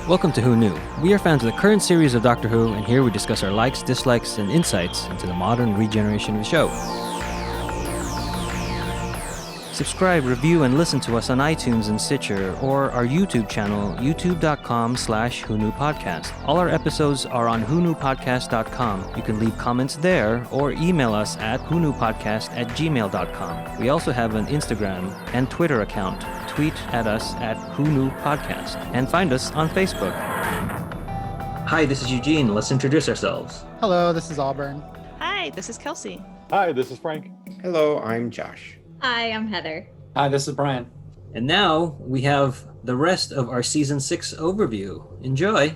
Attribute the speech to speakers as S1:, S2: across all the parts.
S1: Welcome to Who Knew. We are fans of the current series of Doctor Who, and here we discuss our likes, dislikes, and insights into the modern regeneration of the show. Subscribe, review, and listen to us on iTunes and Stitcher, or our YouTube channel, youtube.com/WhoKnewPodcast. All our episodes are on WhoKnewPodcast.com. You can leave comments there, or email us at WhoKnewPodcast@gmail.com. We also have an Instagram and Twitter account. Tweet at us at WhoKnewPodcast, and find us on Facebook. Hi, this is Eugene. Let's introduce ourselves.
S2: Hello, this is Auburn.
S3: Hi, this is Kelsey.
S4: Hi, this is Frank.
S5: Hello, I'm Josh.
S6: Hi, I'm Heather.
S7: Hi, this is Brian.
S1: And now we have the rest of our Season 6 overview. Enjoy!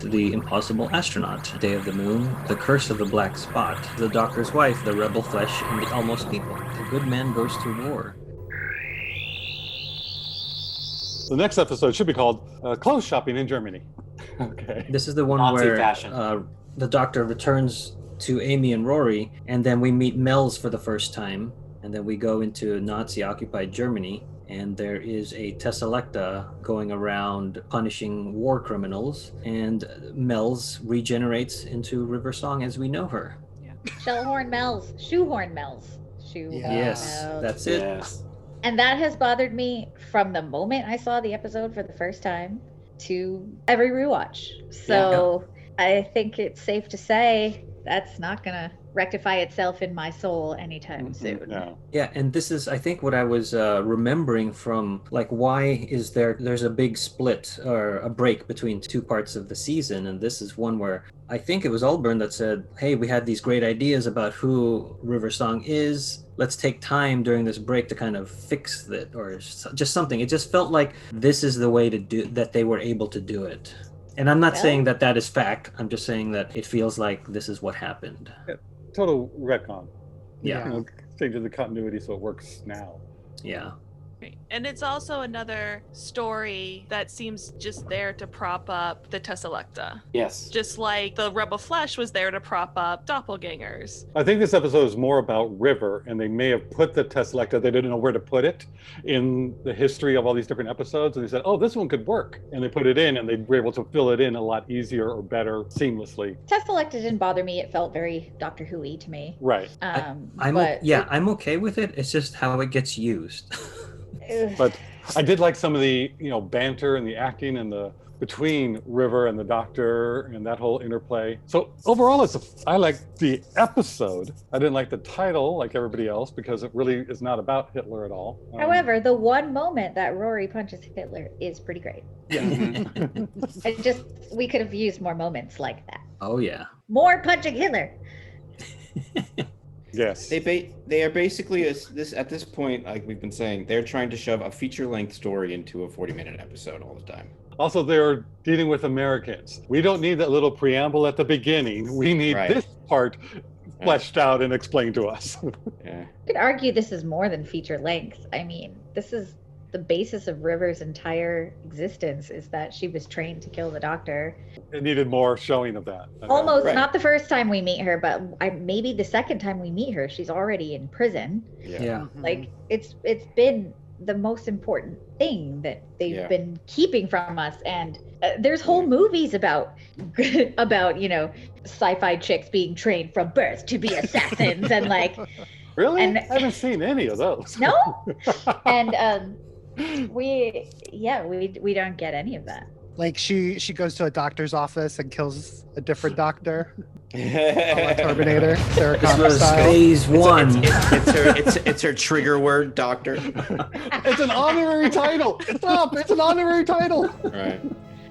S1: The Impossible Astronaut, Day of the Moon, The Curse of the Black Spot, The Doctor's Wife, The Rebel Flesh, and The Almost People. The Good Man Goes to War.
S4: The next episode should be called Clothes Shopping in Germany. Okay.
S1: This is the one
S7: Nazi
S1: where
S7: fashion.
S1: The Doctor returns to Amy and Rory, and then we meet Mel's for the first time, and then we go into Nazi-occupied Germany, and there is a Tesselecta going around punishing war criminals, and Mel's regenerates into River Song as we know her.
S6: Shellhorn Mel's. Shoehorn Mel's.
S1: Yes,
S6: Mel's.
S1: that's it.
S7: Yes.
S6: And that has bothered me from the moment I saw the episode for the first time to every rewatch. So I think it's safe to say that's not going to rectify itself in my soul anytime soon.
S4: No.
S1: Yeah, and this is, I think, what I was remembering from, like, why is there's a big split or a break between two parts of the season, and this is one where I think it was Allburn that said, hey, we had these great ideas about who River Song is. Let's take time during this break to kind of fix it, or just something. It just felt like this is the way to do that. They were able to do it. And I'm not saying that is fact. I'm just saying that it feels like this is what happened.
S4: Total retcon.
S1: Yeah.
S4: You know, changes the continuity so it works now.
S1: Yeah.
S3: And it's also another story that seems just there to prop up the Tesselecta.
S7: Yes.
S3: Just like the Rebel Flesh was there to prop up doppelgangers.
S4: I think this episode is more about River, and they may have put the Tesselecta, they didn't know where to put it in the history of all these different episodes, and they said, oh, this one could work. And they put it in, and they were able to fill it in a lot easier or better seamlessly.
S6: Tesselecta didn't bother me. It felt very Doctor Who-y to me.
S4: Right.
S1: I'm okay with it. It's just how it gets used.
S4: But I did like some of the, banter and the acting and the between River and the Doctor and that whole interplay. So overall, I like the episode. I didn't like the title like everybody else because it really is not about Hitler at all.
S6: However, the one moment that Rory punches Hitler is pretty great.
S4: Yeah.
S6: We could have used more moments like that.
S1: Oh, yeah.
S6: More punching Hitler.
S4: Yes.
S5: They are basically at this point, like we've been saying, they're trying to shove a feature-length story into a 40-minute episode all the time.
S4: Also, they're dealing with Americans. We don't need that little preamble at the beginning. We need this part fleshed out and explained to us.
S5: Yeah.
S6: You could argue this is more than feature length. I mean, this is the basis of River's entire existence, is that she was trained to kill the Doctor.
S4: It needed more showing of that.
S6: Almost, not the first time we meet her, but maybe the second time we meet her, she's already in prison.
S1: Yeah.
S6: Like, it's been the most important thing that they've been keeping from us, and there's whole movies about sci-fi chicks being trained from birth to be assassins and like
S4: really,
S6: and,
S4: I haven't seen any of those.
S6: No. And we don't get any of that.
S2: Like she goes to a doctor's office and kills a different doctor. Terminator, Sarah Connor style.
S1: Phase 1.
S5: It's her trigger word, Doctor.
S4: It's an honorary title. Stop! It's an honorary title.
S5: Right.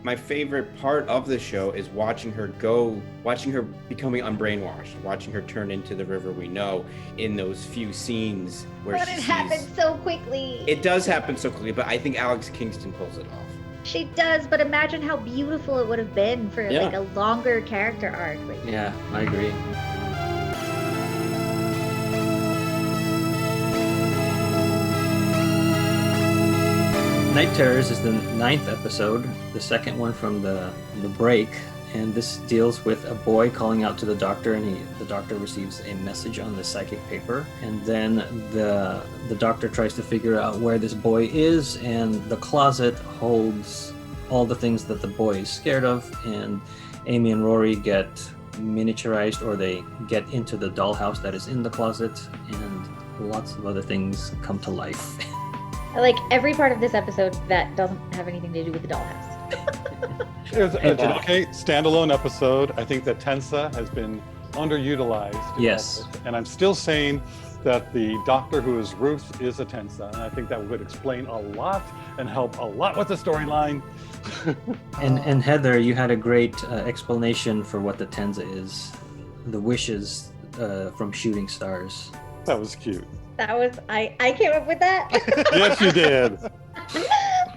S5: My favorite part of the show is watching her becoming unbrainwashed, watching her turn into the River we know in those few scenes where
S6: But it happens so quickly.
S5: It does happen so quickly, but I think Alex Kingston pulls it off.
S6: She does, but imagine how beautiful it would have been for like a longer character arc.
S1: Yeah, I agree. Night Terrors is the 9th episode, the second one from the break, and this deals with a boy calling out to the Doctor, and the Doctor receives a message on the psychic paper, and then the Doctor tries to figure out where this boy is, and the closet holds all the things that the boy is scared of, and Amy and Rory get miniaturized, or they get into the dollhouse that is in the closet, and lots of other things come to life.
S6: I like every part of this episode that doesn't have anything to do with the dollhouse.
S4: It's an okay standalone episode. I think that Tensa has been underutilized.
S1: Yes.
S4: And I'm still saying that the doctor who is Ruth is a Tensa. And I think that would explain a lot and help a lot with the storyline.
S1: And Heather, you had a great explanation for what the Tensa is. The wishes from shooting stars.
S4: That was cute.
S6: That was I came up with that.
S4: Yes, you did.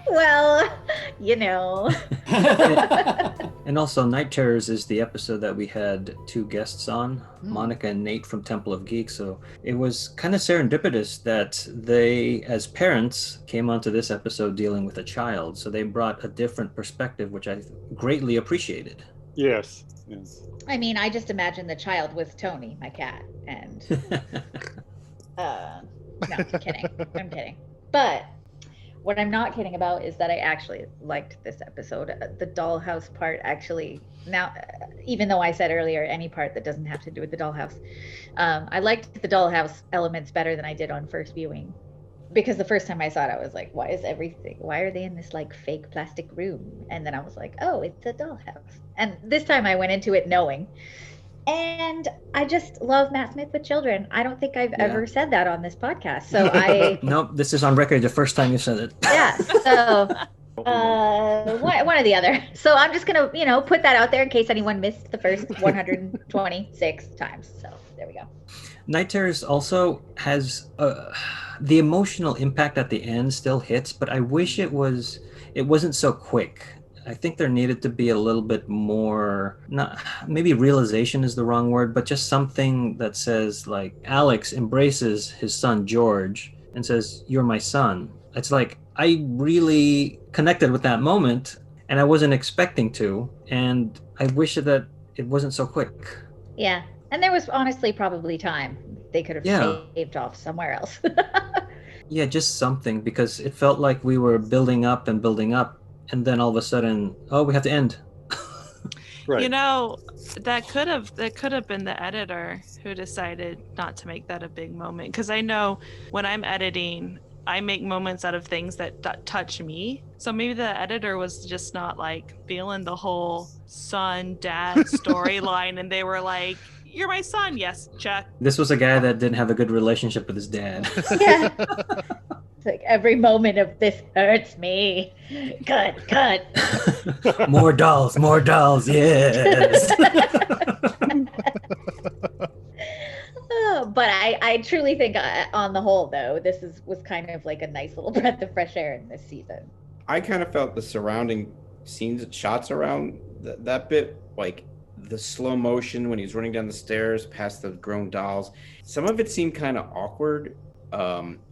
S6: Well, you know.
S1: And also, Night Terrors is the episode that we had 2 guests on, Monica and Nate from Temple of Geek. So it was kind of serendipitous that they, as parents, came onto this episode dealing with a child. So they brought a different perspective, which I greatly appreciated.
S4: Yes.
S6: I mean, I just imagined the child was Tony, my cat, and no, I'm kidding. But what I'm not kidding about is that I actually liked this episode. The dollhouse part actually, now, even though I said earlier, any part that doesn't have to do with the dollhouse, I liked the dollhouse elements better than I did on first viewing. Because the first time I saw it, I was like, why are they in this like fake plastic room? And then I was like, oh, it's a dollhouse. And this time I went into it knowing. And I just love Matt Smith with children. I don't think I've ever said that on this podcast. So
S1: Nope, this is on record the first time you said it.
S6: Yeah, so one or the other. So I'm just gonna, put that out there in case anyone missed the first 126 times. So there we go.
S1: Night Terrors also has the emotional impact at the end still hits, but I wish it wasn't so quick. I think there needed to be a little bit more, not maybe realization is the wrong word, but just something that says like Alex embraces his son George and says, "You're my son." It's like I really connected with that moment, and I wasn't expecting to, and I wish that it wasn't so quick.
S6: Yeah, and there was honestly probably time they could have saved off somewhere else.
S1: Yeah, just something, because it felt like we were building up, and then all of a sudden, oh, we have to end.
S4: Right.
S3: That could have been the editor who decided not to make that a big moment. Because I know when I'm editing, I make moments out of things that touch me. So maybe the editor was just not like feeling the whole son dad storyline, and they were like, "You're my son, yes, check."
S1: This was a guy that didn't have a good relationship with his dad.
S6: Yeah. Like every moment of this hurts me. Cut.
S1: More dolls, yes.
S6: But I truly think on the whole, though, this was kind of like a nice little breath of fresh air in this season.
S5: I kind of felt the surrounding scenes, shots around that bit, like the slow motion when he's running down the stairs past the grown dolls. Some of it seemed kind of awkward.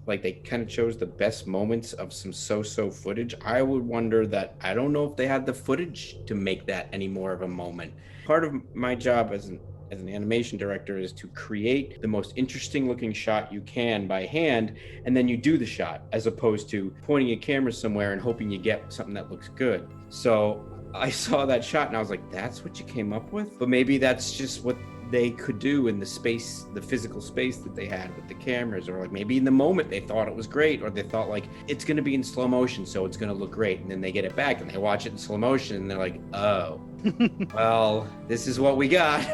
S5: Like they kind of chose the best moments of some so-so footage. I would wonder that, I don't know if they had the footage to make that any more of a moment. Part of my job as an animation director is to create the most interesting looking shot you can by hand, and then you do the shot, as opposed to pointing a camera somewhere and hoping you get something that looks good. So I saw that shot and I was like, that's what you came up with? But maybe that's just what they could do in the space, the physical space that they had with the cameras, or like maybe in the moment they thought it was great, or they thought like it's going to be in slow motion, so it's going to look great. And then they get it back and they watch it in slow motion and they're like, oh, well, this is what we got.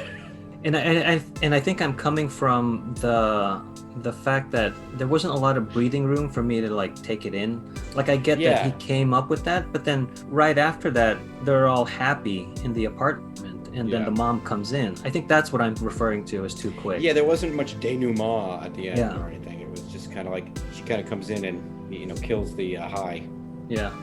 S1: And I think I'm coming from the fact that there wasn't a lot of breathing room for me to like take it in. Like I get that he came up with that, but then right after that, they're all happy in the apartment, and then the mom comes in. I think that's what I'm referring to as too quick.
S5: Yeah, there wasn't much denouement at the end or anything. It was just kind of like she kind of comes in and kills the high.
S1: Yeah.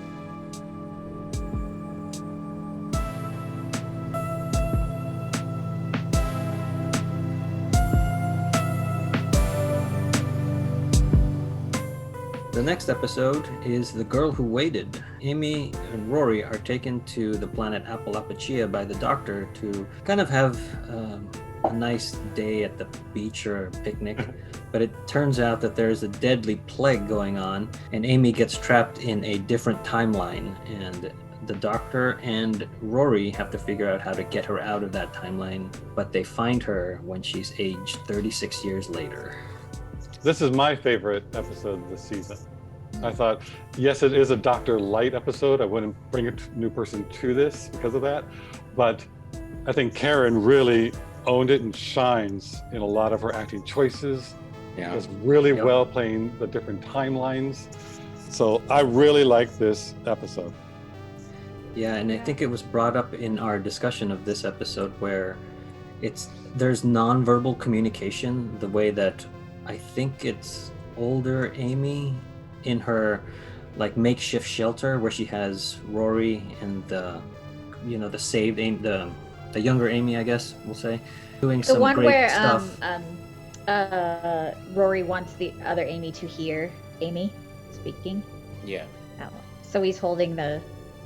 S1: The next episode is The Girl Who Waited. Amy and Rory are taken to the planet Apalachia by the Doctor to kind of have a nice day at the beach or a picnic. But it turns out that there's a deadly plague going on, and Amy gets trapped in a different timeline, and the Doctor and Rory have to figure out how to get her out of that timeline, but they find her when she's aged 36 years later.
S4: This is my favorite episode of the season. I thought, yes, it is a Doctor Light episode. I wouldn't bring a new person to this because of that. But I think Karen really owned it and shines in a lot of her acting choices.
S5: Yeah.
S4: Does really well playing the different timelines. So I really like this episode.
S1: Yeah, and I think it was brought up in our discussion of this episode where there's nonverbal communication, the way that I think it's older Amy in her like makeshift shelter where she has Rory and the saved Amy, the younger Amy, I guess we'll say, doing
S6: The
S1: some
S6: one
S1: great
S6: where
S1: stuff.
S6: Rory wants the other Amy to hear Amy speaking.
S5: Yeah.
S6: That one. So he's holding the,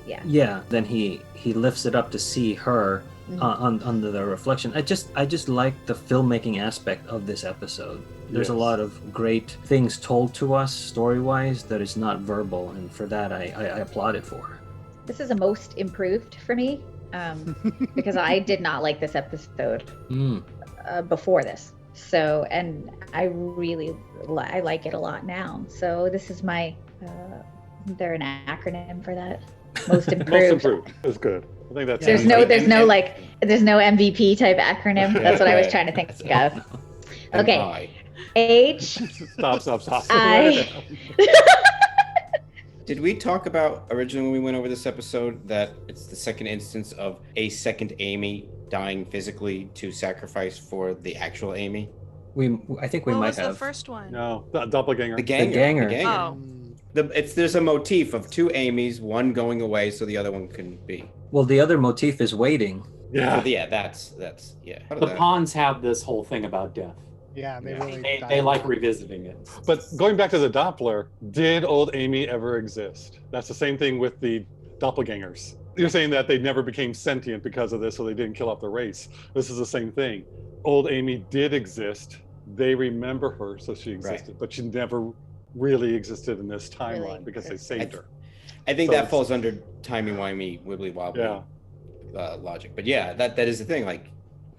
S1: Yeah, then he lifts it up to see her under the reflection. I just like the filmmaking aspect of this episode. There's a lot of great things told to us story-wise that is not verbal, and for that I applaud it for.
S6: This is a most improved for me because I did not like this episode before this. So, and I really I like it a lot now. So this is my, is there an acronym for that? Most improved.
S4: Most improved is good. I think that's
S6: There's no MVP type acronym. That's what I was trying to think of. Okay. H.
S4: Stop.
S6: I.
S5: Did we talk about originally when we went over this episode that it's the second instance of a second Amy dying physically to sacrifice for the actual Amy?
S1: I think we
S3: What
S1: might
S3: was
S1: have.
S3: the first one?
S4: No, the doppelganger.
S5: The ganger.
S3: Oh.
S5: There's a motif of two Amys, one going away so the other one can be.
S1: Well, the other motif is waiting.
S4: Yeah.
S5: Yeah, that's yeah.
S7: The Pawns have this whole thing about death.
S2: Yeah, they
S5: Yeah.
S2: really.
S7: They like revisiting it.
S4: But going back to the Doppler, did old Amy ever exist? That's the same thing with the doppelgangers. You're saying that they never became sentient because of this, so they didn't kill off the race. This is the same thing. Old Amy did exist. They remember her, so she existed, but she never really existed in this timeline because they saved her.
S5: I think
S4: So
S5: that
S4: it's-
S5: falls under timey-wimey, wibbly-wobbly logic. But yeah, that is the thing. Like,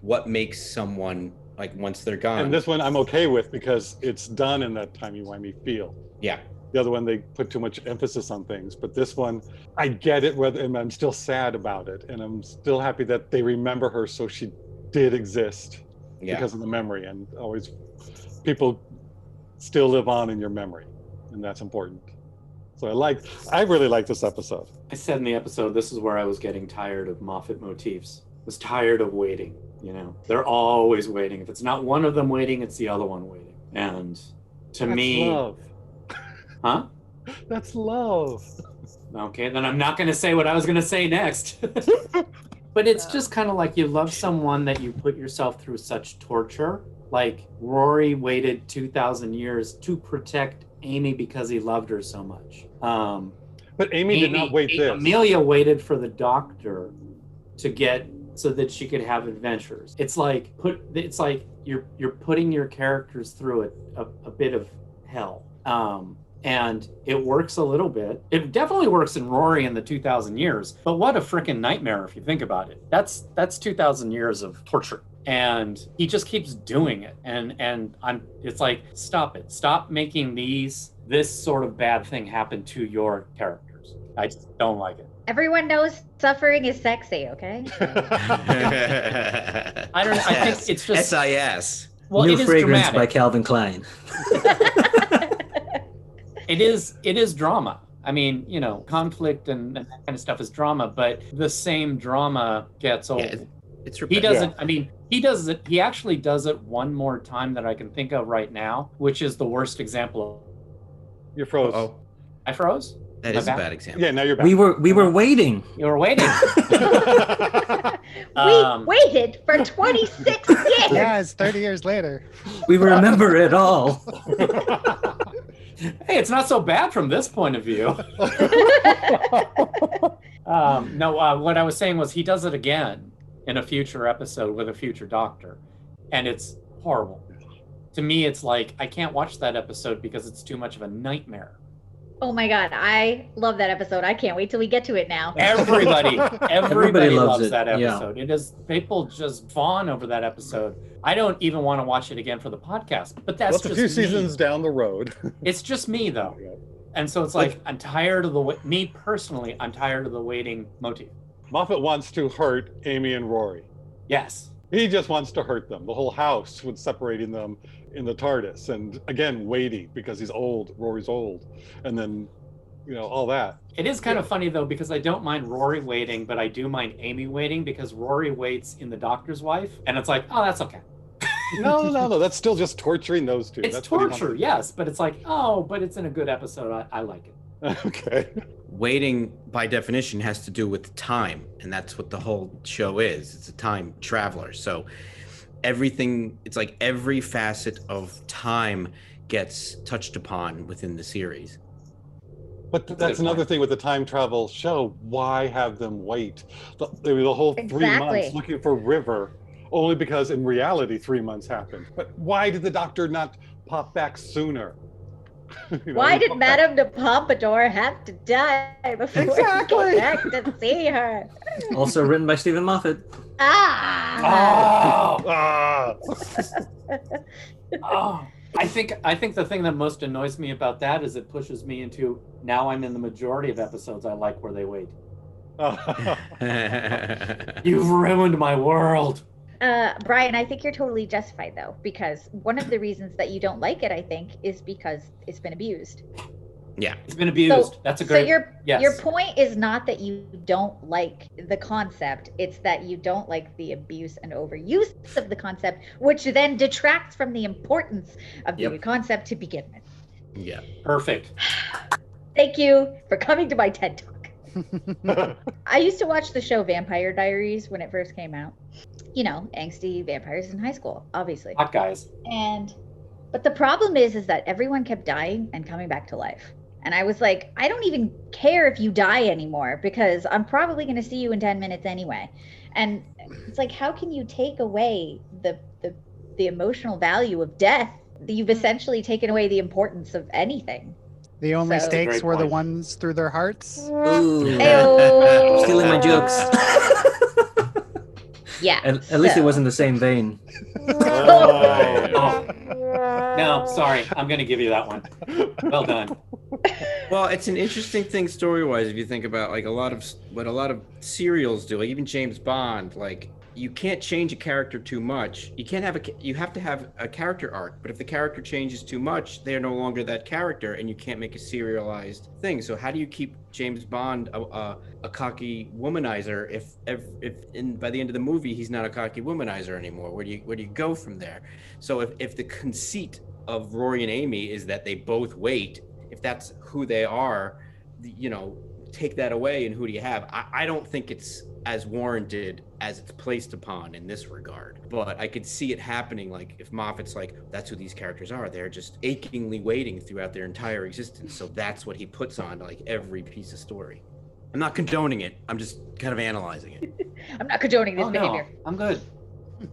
S5: what makes someone, like, once they're gone?
S4: And this one I'm okay with because it's done in that timey-wimey feel.
S5: Yeah.
S4: The other one, they put too much emphasis on things. But this one, I get it, and I'm still sad about it. And I'm still happy that they remember her, so she did exist because of the memory. And always, people still live on in your memory. And that's important. So I really like this episode.
S7: I said in the episode, this is where I was getting tired of Moffat motifs. I was tired of waiting, They're always waiting. If it's not one of them waiting, it's the other one waiting. And to me...
S4: Love.
S7: Huh?
S4: That's love.
S7: Okay, then I'm not going to say what I was going to say next. But it's just kind of like you love someone that you put yourself through such torture. Like Rory waited 2,000 years to protect Amy because he loved her so much.
S4: But Amy did not wait this.
S7: Amelia waited for the Doctor to get so that she could have adventures. It's like you're putting your characters through a bit of hell. And it works a little bit. It definitely works in Rory in the 2,000 years. But what a freaking nightmare if you think about it. That's 2,000 years of torture. And he just keeps doing it. And it's like, stop it. Stop making this sort of bad thing happen to your characters. I just don't like it.
S6: Everyone knows suffering is sexy, okay?
S7: I don't know. I think it's just
S5: SIS.
S7: well,
S1: New
S7: it is
S1: Fragrance
S7: dramatic.
S1: by Calvin Klein.
S7: It is drama. I mean, conflict and that kind of stuff is drama, but the same drama gets old.
S5: Yeah, it's
S7: He doesn't. I mean, he does it. He actually does it one more time that I can think of right now, which is the worst example.
S4: You froze.
S5: Oh,
S7: I froze.
S5: that is a bad example.
S4: Yeah, now you're back.
S1: We were waiting.
S7: You were waiting.
S6: We waited for 26 years.
S2: Yeah, it's 30 years later.
S1: We remember it all.
S7: Hey, it's not so bad from this point of view. What I was saying was he does it again in a future episode with a future Doctor, and it's horrible. To me, it's like I can't watch that episode because it's too much of a nightmare.
S6: Oh my god, I love that episode. I can't wait till we get to it now.
S7: Everybody
S1: loves
S7: loves
S1: it,
S7: that
S1: yeah.
S7: episode. It is, people just fawn over that episode. I don't even want to watch it again for the podcast, but that's
S4: Well, it's a
S7: just
S4: few
S7: me.
S4: seasons down the road.
S7: It's just me though. And so it's like, I'm tired of me personally, I'm tired of the waiting motif.
S4: Moffat wants to hurt Amy and Rory.
S7: Yes.
S4: He just wants to hurt them. The whole house was separating them in the TARDIS, and again waiting because he's old. Rory's old, and then, all that.
S7: It is kind of funny though, because I don't mind Rory waiting, but I do mind Amy waiting, because Rory waits in The Doctor's Wife, and it's like, oh, that's okay.
S4: No. That's still just torturing those two.
S7: It's
S4: That's what he
S7: torture,
S4: wants.
S7: yes, but it's like, oh, but it's in a good episode. I like it.
S4: Okay.
S5: Waiting, by definition, has to do with time, and that's what the whole show is. It's a time traveler. So everything, it's like every facet of time gets touched upon within the series.
S4: But that's another thing with the time travel show. Why have them wait the whole 3
S6: Exactly.
S4: months looking for River? Only because in reality 3 months happened. But why did the Doctor not pop back sooner?
S6: Why did Madame de Pompadour have to die before
S4: Exactly.
S6: we go back to see her?
S1: Also written by Stephen Moffat.
S6: Ah!
S7: Oh, I think the thing that most annoys me about that is it pushes me into, now I'm in the majority of episodes I like where they wait. You've ruined my world.
S6: Brian, I think you're totally justified though, because one of the reasons that you don't like it, I think, is because it's been abused.
S5: Yeah.
S7: It's been abused. That's a great.
S6: So
S7: yes.
S6: your point is not that you don't like the concept, it's that you don't like the abuse and overuse of the concept, which then detracts from the importance of the concept to begin with.
S5: Yeah.
S7: Perfect.
S6: Thank you for coming to my TED Talk. I used to watch the show Vampire Diaries when it first came out. Angsty vampires in high school, obviously.
S7: Hot guys.
S6: But the problem is that everyone kept dying and coming back to life. And I was like, I don't even care if you die anymore, because I'm probably going to see you in 10 minutes anyway. And it's like, how can you take away the emotional value of death? You've essentially taken away the importance of anything.
S2: The only
S6: So-
S2: stakes
S7: Great
S2: were the
S7: point.
S2: ones through their hearts.
S1: Ooh.
S6: Ayo.
S1: Stealing my jokes.
S6: Yeah.
S1: At least it wasn't the same vein.
S7: Oh. No, sorry. I'm going to give you that one. Well done.
S5: Well, it's an interesting thing story-wise if you think about like a lot of serials do, like even James Bond. Like, you can't change a character too much. You have to have a character arc. But if the character changes too much, they're no longer that character, and you can't make a serialized thing. So how do you keep James Bond a cocky womanizer if by the end of the movie he's not a cocky womanizer anymore? Where do you go from there? So if the conceit of Rory and Amy is that they both wait, if that's who they are, take that away, and who do you have? I don't think it's as warranted as it's placed upon in this regard, but I could see it happening. Like if Moffat's like, that's who these characters are, they're just achingly waiting throughout their entire existence, so that's what he puts on like every piece of story. I'm not condoning it, I'm just kind of analyzing it.
S6: I'm not condoning this
S7: Oh,
S6: behavior.
S7: no. I'm good.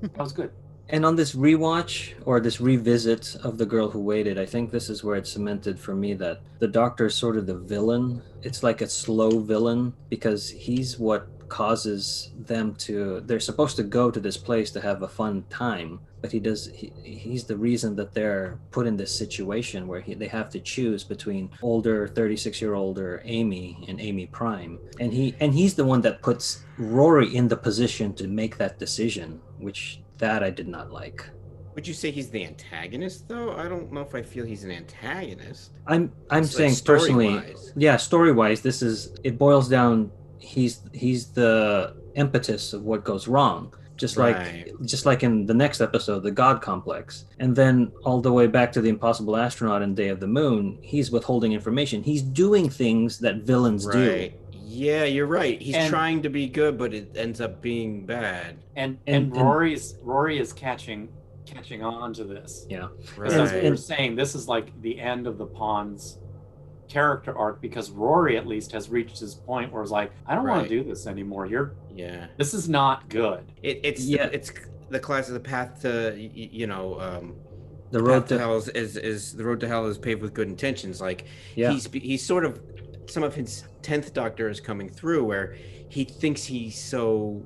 S7: That was good.
S1: And on this rewatch or this revisit of The Girl Who Waited, I think this is where it cemented for me that the Doctor is sort of the villain. It's like a slow villain, because he's what causes them to, they're supposed to go to this place to have a fun time, but he's the reason that they're put in this situation where they have to choose between older 36-year-older Amy and Amy Prime, and he's the one that puts Rory in the position to make that decision, which that I did not like.
S5: Would you say he's the antagonist though? I don't know if I feel he's an antagonist.
S1: I'm
S5: It's
S1: saying
S5: like
S1: personally,
S5: story-wise.
S1: Story-wise, it boils down, he's the impetus of what goes wrong. Just like in the next episode, the God Complex. And then all the way back to the Impossible Astronaut and Day of the Moon, he's withholding information. He's doing things that villains do.
S5: Yeah, you're right. He's trying to be good, but it ends up being bad.
S7: And Rory is catching on to this.
S1: Yeah.
S5: Right.
S7: As we were saying, this is like the end of the Pawns character arc, because Rory at least has reached his point where it's like, I don't want to do this anymore. This is not good.
S5: It's the class of the path to
S1: The
S5: path
S1: road
S5: to
S1: to
S5: hell is the road to hell is paved with good intentions. Like
S1: Yeah.
S5: he's sort of, some of his 10th Doctor is coming through where he thinks he's so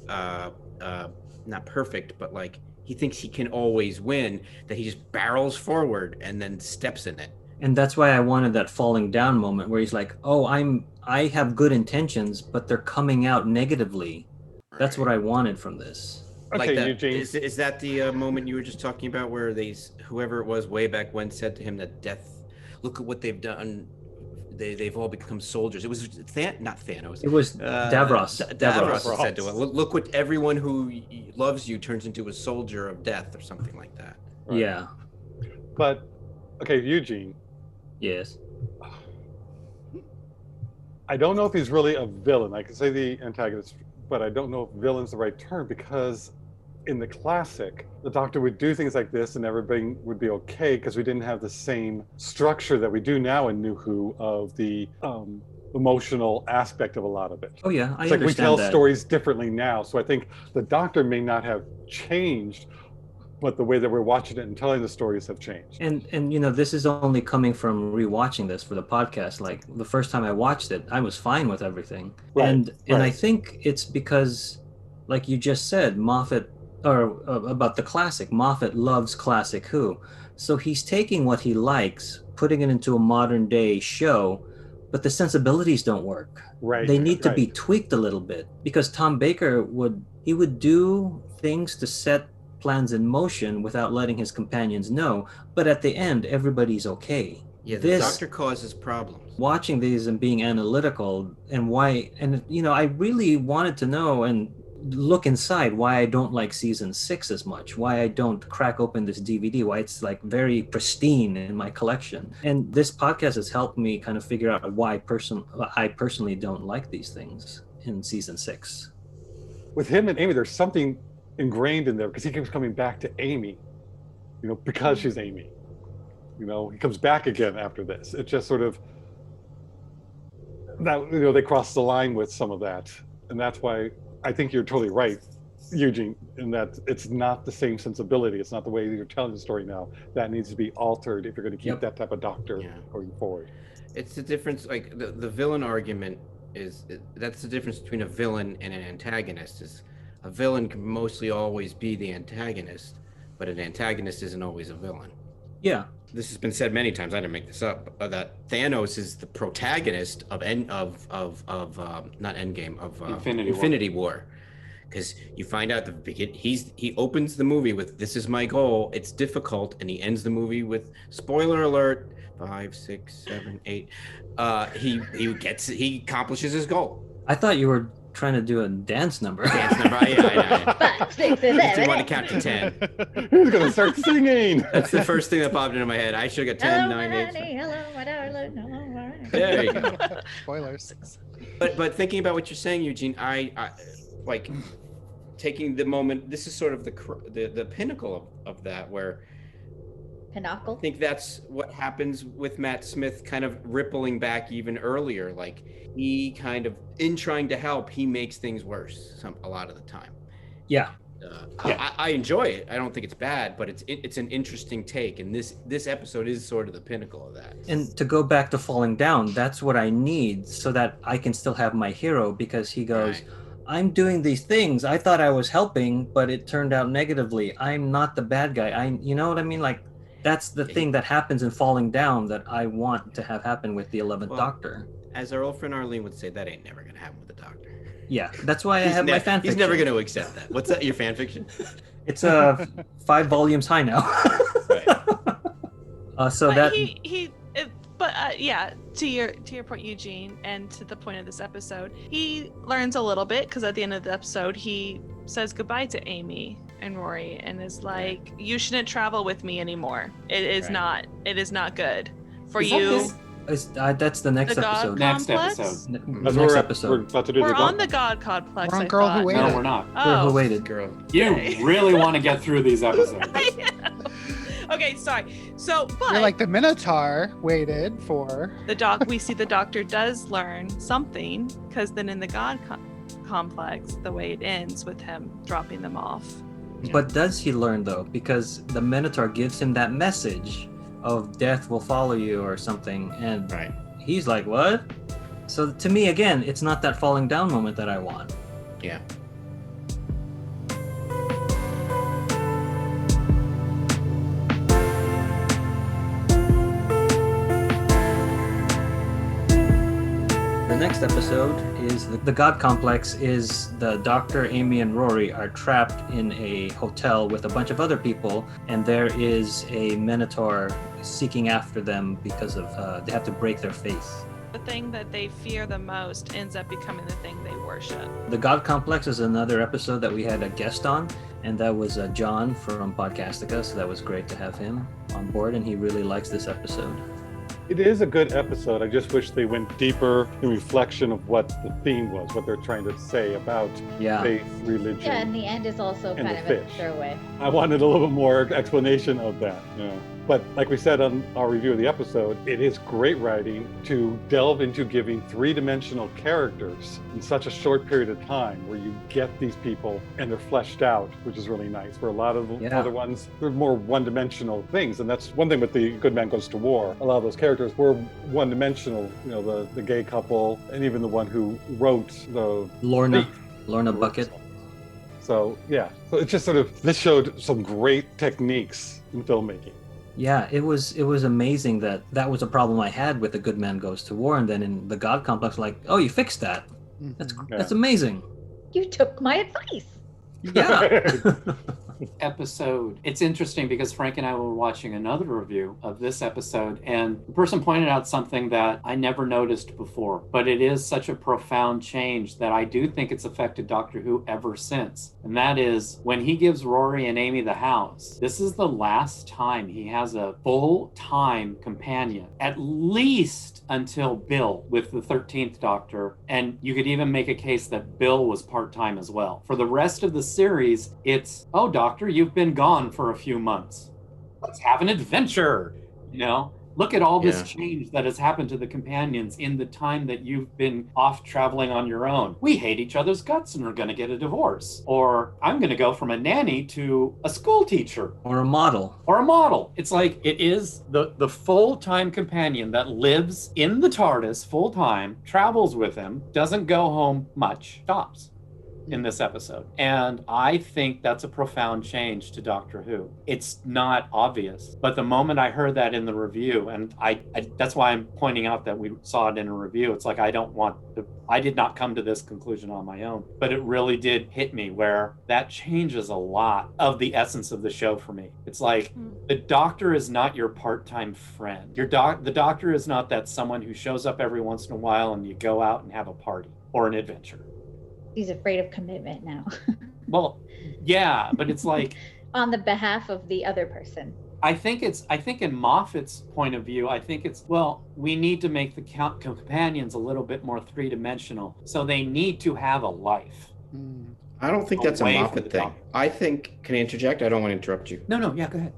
S5: not perfect, but like he thinks he can always win, that he just barrels forward and then steps in it.
S1: And that's why I wanted that falling down moment where he's like, "Oh, I have good intentions, but they're coming out negatively." That's what I wanted from this.
S4: Okay,
S5: Like that,
S4: Eugene.
S5: is that the moment you were just talking about, where whoever it was way back when said to him that death, look at what they've done, they've all become soldiers. It was not Thanos.
S1: It was Davros.
S5: Davros said to him, look what everyone who loves you turns into a soldier of death, or something like that.
S4: Right.
S1: Yeah.
S4: But okay, Eugene.
S1: Yes.
S4: I don't know if he's really a villain. I could say the antagonist, but I don't know if villain's the right term, because in the classic, the Doctor would do things like this and everything would be okay because we didn't have the same structure that we do now in New Who of the emotional aspect of a lot of it.
S1: Oh yeah, I
S4: It's like we
S1: understand
S4: tell
S1: that.
S4: stories differently now. So I think the Doctor may not have changed, but the way that we're watching it and telling the stories have changed.
S1: And you know, this is only coming from rewatching this for the podcast. Like the first time I watched it, I was fine with everything.
S4: Right,
S1: And I
S4: right.
S1: think it's because, like you just said, Moffat, or about the classic, Moffat loves classic Who. So he's taking what he likes, putting it into a modern day show, but the sensibilities don't work.
S4: Right.
S1: They need to be
S4: right.
S1: tweaked a little bit, because Tom Baker would do things to set plans in motion without letting his companions know, but at the end everybody's okay.
S5: Yeah, the Doctor causes problems.
S1: Watching these and being analytical, and why, and you know, I really wanted to know and look inside why I don't like season 6 as much, why I don't crack open this DVD, why it's like very pristine in my collection. And this podcast has helped me kind of figure out why I personally don't like these things in season 6.
S4: With him and Amy, there's something ingrained in there because he keeps coming back to Amy, you know, because she's Amy. You know, he comes back again after this. It just sort of, that, you know, they cross the line with some of that. And that's why I think you're totally right, Eugene, in that it's not the same sensibility. It's not the way that you're telling the story now. That needs to be altered if you're going to keep that type of Doctor going forward.
S5: It's the difference, like the villain argument that's the difference between a villain and an antagonist. Is a villain can mostly always be the antagonist, but an antagonist isn't always a villain.
S1: Yeah.
S5: This has been said many times. I didn't make this up. That Thanos is the protagonist of not Endgame, of Infinity War, because you find out he opens the movie with "This is my goal. It's difficult," and he ends the movie with, spoiler alert, 5, 6, 7, 8. He accomplishes his goal.
S1: I thought you were trying to do a dance number.
S5: Yeah, I know.
S6: 5, 6, 7,
S5: I didn't want to count to 10.
S4: Who's going to start singing?
S5: That's the first thing that popped into my head. I should have got 10, 9, 8.
S6: Hello, my darling. Hello, my darling.
S5: There you go.
S2: Spoilers.
S5: But thinking about what you're saying, Eugene, I like taking the moment. This is sort of the pinnacle of that, where
S6: Pinnacle.
S5: I think that's what happens with Matt Smith, kind of rippling back even earlier. Like he kind of, in trying to help, he makes things worse a lot of the time.
S1: Yeah.
S5: I enjoy it. I don't think it's bad, but it's an interesting take, and this episode is sort of the pinnacle of that.
S1: And to go back to falling down, that's what I need so that I can still have my hero, because he goes,
S5: Right.
S1: I'm doing these things. I thought I was helping, but it turned out negatively. I'm not the bad guy. You know what I mean? Like, that's the thing that happens in falling down that I want to have happen with the 11th Doctor.
S5: As our old friend Arlene would say, that ain't never going to happen with the Doctor.
S1: Yeah, that's why I have my fan fiction.
S5: He's never going to accept that. What's that, your fan fiction?
S1: It's 5 volumes high now.
S5: Right.
S1: So
S3: but
S1: that
S3: yeah, to your point, Eugene, and to the point of this episode, he learns a little bit, because at the end of the episode he says goodbye to Amy and Rory and is like, you shouldn't travel with me anymore. It is not good for you.
S1: that's the next
S3: The God
S1: episode.
S7: Next
S3: Complex?
S7: episode.
S1: Next
S4: We're
S1: episode.
S4: about to do
S3: We're
S4: the
S3: on the God Complex.
S2: We're on
S3: I
S2: Girl Who
S3: thought.
S2: Waited.
S7: No, we're not.
S1: Girl Who
S3: Oh.
S1: Waited.
S5: Girl.
S7: You
S3: Okay.
S7: really want to get through these episodes.
S3: I know. Okay, sorry. So, but
S2: You're like the Minotaur waited for.
S3: we see the Doctor does learn something, because then in the God Complex, the way it ends with him dropping them off
S1: But does he learn though? Because the Minotaur gives him that message of death will follow you or something, and
S5: Right.
S1: he's like, what? So to me, again, it's not that falling down moment that I want.
S5: Yeah.
S1: The next episode is the God Complex. Is the Doctor, Amy, and Rory are trapped in a hotel with a bunch of other people, and there is a Minotaur seeking after them because of they have to break their faith.
S3: The thing that they fear the most ends up becoming the thing they worship.
S1: The God Complex is another episode that we had a guest on, and that was John from Podcastica, so that was great to have him on board, and he really likes this episode.
S4: It is a good episode. I just wish they went deeper in reflection of what the theme was, what they're trying to say about faith, religion.
S6: Yeah, and the end is also
S4: and
S6: kind
S4: the
S6: of a
S4: fish.
S6: throwaway.
S4: I wanted a little bit more explanation of that. Yeah. But like we said on our review of the episode, it is great writing to delve into giving three-dimensional characters in such a short period of time where you get these people and they're fleshed out, which is really nice. Where a lot of the other ones, they're more one-dimensional things. And that's one thing with the Good Man Goes to War. A lot of those characters were one-dimensional, you know, the gay couple, and even the one who wrote the...
S1: Lorna Bucket.
S4: So, yeah. So it's just sort of, this showed some great techniques in filmmaking.
S1: Yeah, it was amazing that was a problem I had with The Good Man Goes to War, and then in the God Complex, like, oh, you fixed that. That's amazing.
S6: You took my advice.
S1: Yeah.
S7: Episode. It's interesting because Frank and I were watching another review of this episode, and the person pointed out something that I never noticed before, but it is such a profound change that I do think it's affected Doctor Who ever since. And that is when he gives Rory and Amy the house, this is the last time he has a full-time companion, at least until Bill with the 13th Doctor, and you could even make a case that Bill was part-time as well. For the rest of the series, it's, oh, Doctor, you've been gone for a few months. Let's have an adventure. You know, look at all this change that has happened to the companions in the time that you've been off traveling on your own. We hate each other's guts and are going to get a divorce. Or I'm going to go from a nanny to a school teacher.
S1: Or a model.
S7: It's like it is the full-time companion that lives in the TARDIS full-time, travels with him, doesn't go home much, stops in this episode. And I think that's a profound change to Doctor Who. It's not obvious, but the moment I heard that in the review, and I that's why I'm pointing out that we saw it in a review, it's like I did not come to this conclusion on my own, but it really did hit me where that changes a lot of the essence of the show for me. It's like the Doctor is not your part-time friend. The Doctor is not that someone who shows up every once in a while and you go out and have a party or an adventure.
S6: He's afraid of commitment now.
S7: Well, yeah, but it's like
S6: on the behalf of the other person.
S7: I think in Moffat's point of view, I think it's, well, we need to make the companions a little bit more three-dimensional, so they need to have a life.
S5: I don't think that's a Moffat thing. I think, can I interject? I don't want to interrupt you.
S7: No, yeah, go ahead.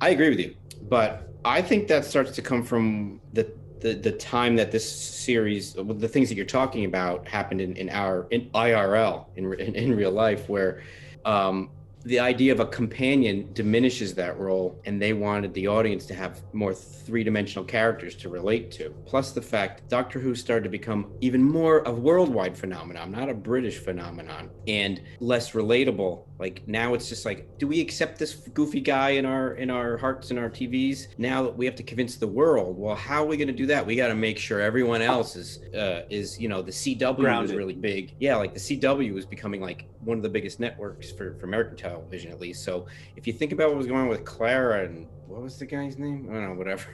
S5: I agree with you, but I think that starts to come from the time that this series, the things that you're talking about, happened in IRL, in real life, where the idea of a companion diminishes that role, and they wanted the audience to have more three-dimensional characters to relate to. Plus the fact Doctor Who started to become even more a worldwide phenomenon, not a British phenomenon, and less relatable. Like now it's just like, do we accept this goofy guy in our hearts and our TVs? Now we have to convince the world. Well, how are we going to do that? We got to make sure everyone else is you know, the CW
S7: grounded.
S5: Was really big. Yeah, like the CW was becoming like one of the biggest networks for American television, at least. So if you think about what was going on with Clara and what was the guy's name? I don't know, whatever.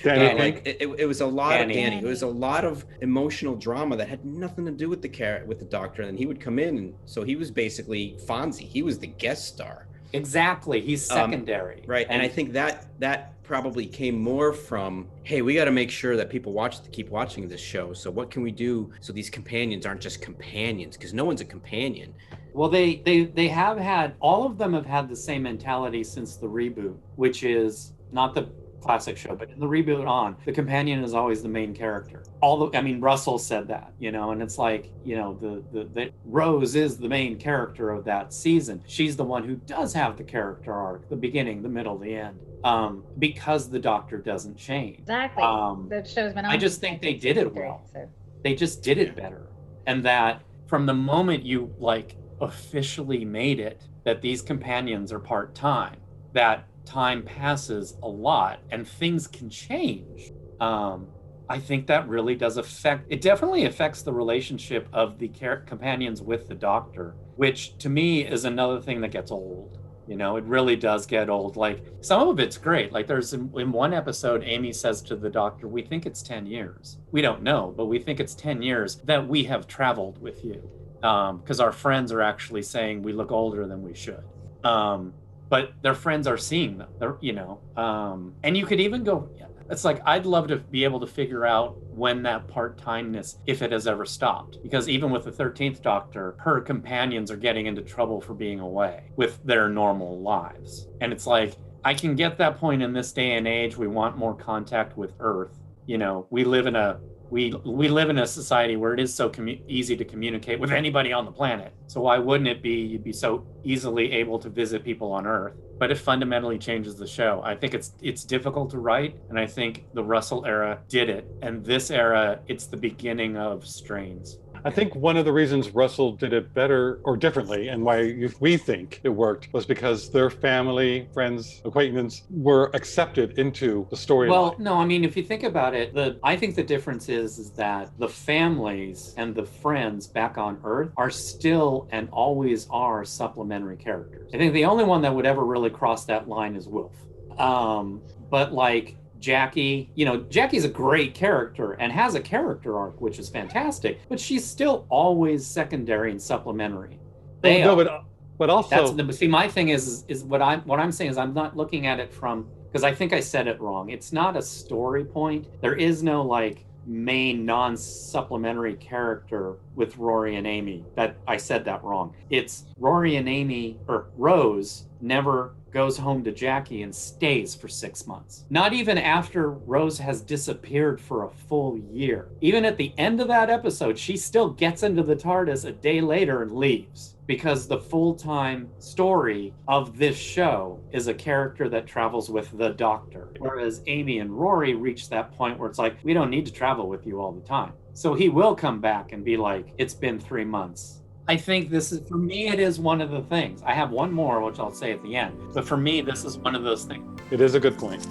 S5: It was a lot of Danny. It was a lot of emotional drama that had nothing to do with the Doctor. And he would come in, and so he was basically Fonzie. He was the guest star.
S7: Exactly. He's secondary.
S5: Right. And I think that probably came more from, hey, we got to make sure that people keep watching this show. So what can we do so these companions aren't just companions? Because no one's a companion.
S7: Well, they have had, all of them have had the same mentality since the reboot, which is not the classic show, but in the reboot on, the companion is always the main character. Russell said that, and it's like, the Rose is the main character of that season. She's the one who does have the character arc, the beginning, the middle, the end, because the Doctor doesn't change.
S6: Exactly. The show's been on.
S7: I just think they did it well.
S6: So.
S7: They just did it better. And that from the moment you officially made it that these companions are part-time, that time passes a lot and things can change. I think that really does it definitely affects the relationship of the companions with the Doctor, which to me is another thing that gets old. It really does get old. Like, some of it's great. Like, there's in one episode, Amy says to the Doctor, we think it's 10 years. We don't know, but we think it's 10 years that we have traveled with you. Because our friends are actually saying we look older than we should. But their friends are seeing them, and you could even go, it's like, I'd love to be able to figure out when that part-timeness, if it has ever stopped. Because even with the 13th Doctor, her companions are getting into trouble for being away with their normal lives. And it's like, I can get that point in this day and age. We want more contact with Earth. We live in a society where it is so easy to communicate with anybody on the planet. So why wouldn't it be you'd be so easily able to visit people on Earth? But it fundamentally changes the show. I think it's difficult to write, and I think the Russell era did it. And this era, it's the beginning of strains.
S4: I think one of the reasons Russell did it better or differently, and why we think it worked, was because their family, friends, acquaintances were accepted into the storyline.
S7: Well, no, if you think about it, I think the difference is that the families and the friends back on Earth are still and always are supplementary characters. I think the only one that would ever really cross that line is Wilf. But like Jackie, Jackie's a great character and has a character arc, which is fantastic, but she's still always secondary and supplementary.
S4: But also,
S7: my thing is what I'm saying is, I'm not looking at it from, because I think I said it wrong. It's not a story point. There is no main non-supplementary character with Rory and Amy. That I said that wrong. It's Rory and Amy, or Rose never goes home to Jackie and stays for 6 months. Not even after Rose has disappeared for a full year. Even at the end of that episode, she still gets into the TARDIS a day later and leaves. Because the full-time story of this show is a character that travels with the Doctor. Whereas Amy and Rory reach that point where it's like, we don't need to travel with you all the time. So he will come back and be like, it's been 3 months. I think this is, for me, it is one of the things. I have one more, which I'll say at the end. But for me, this is one of those things.
S4: It is a good point.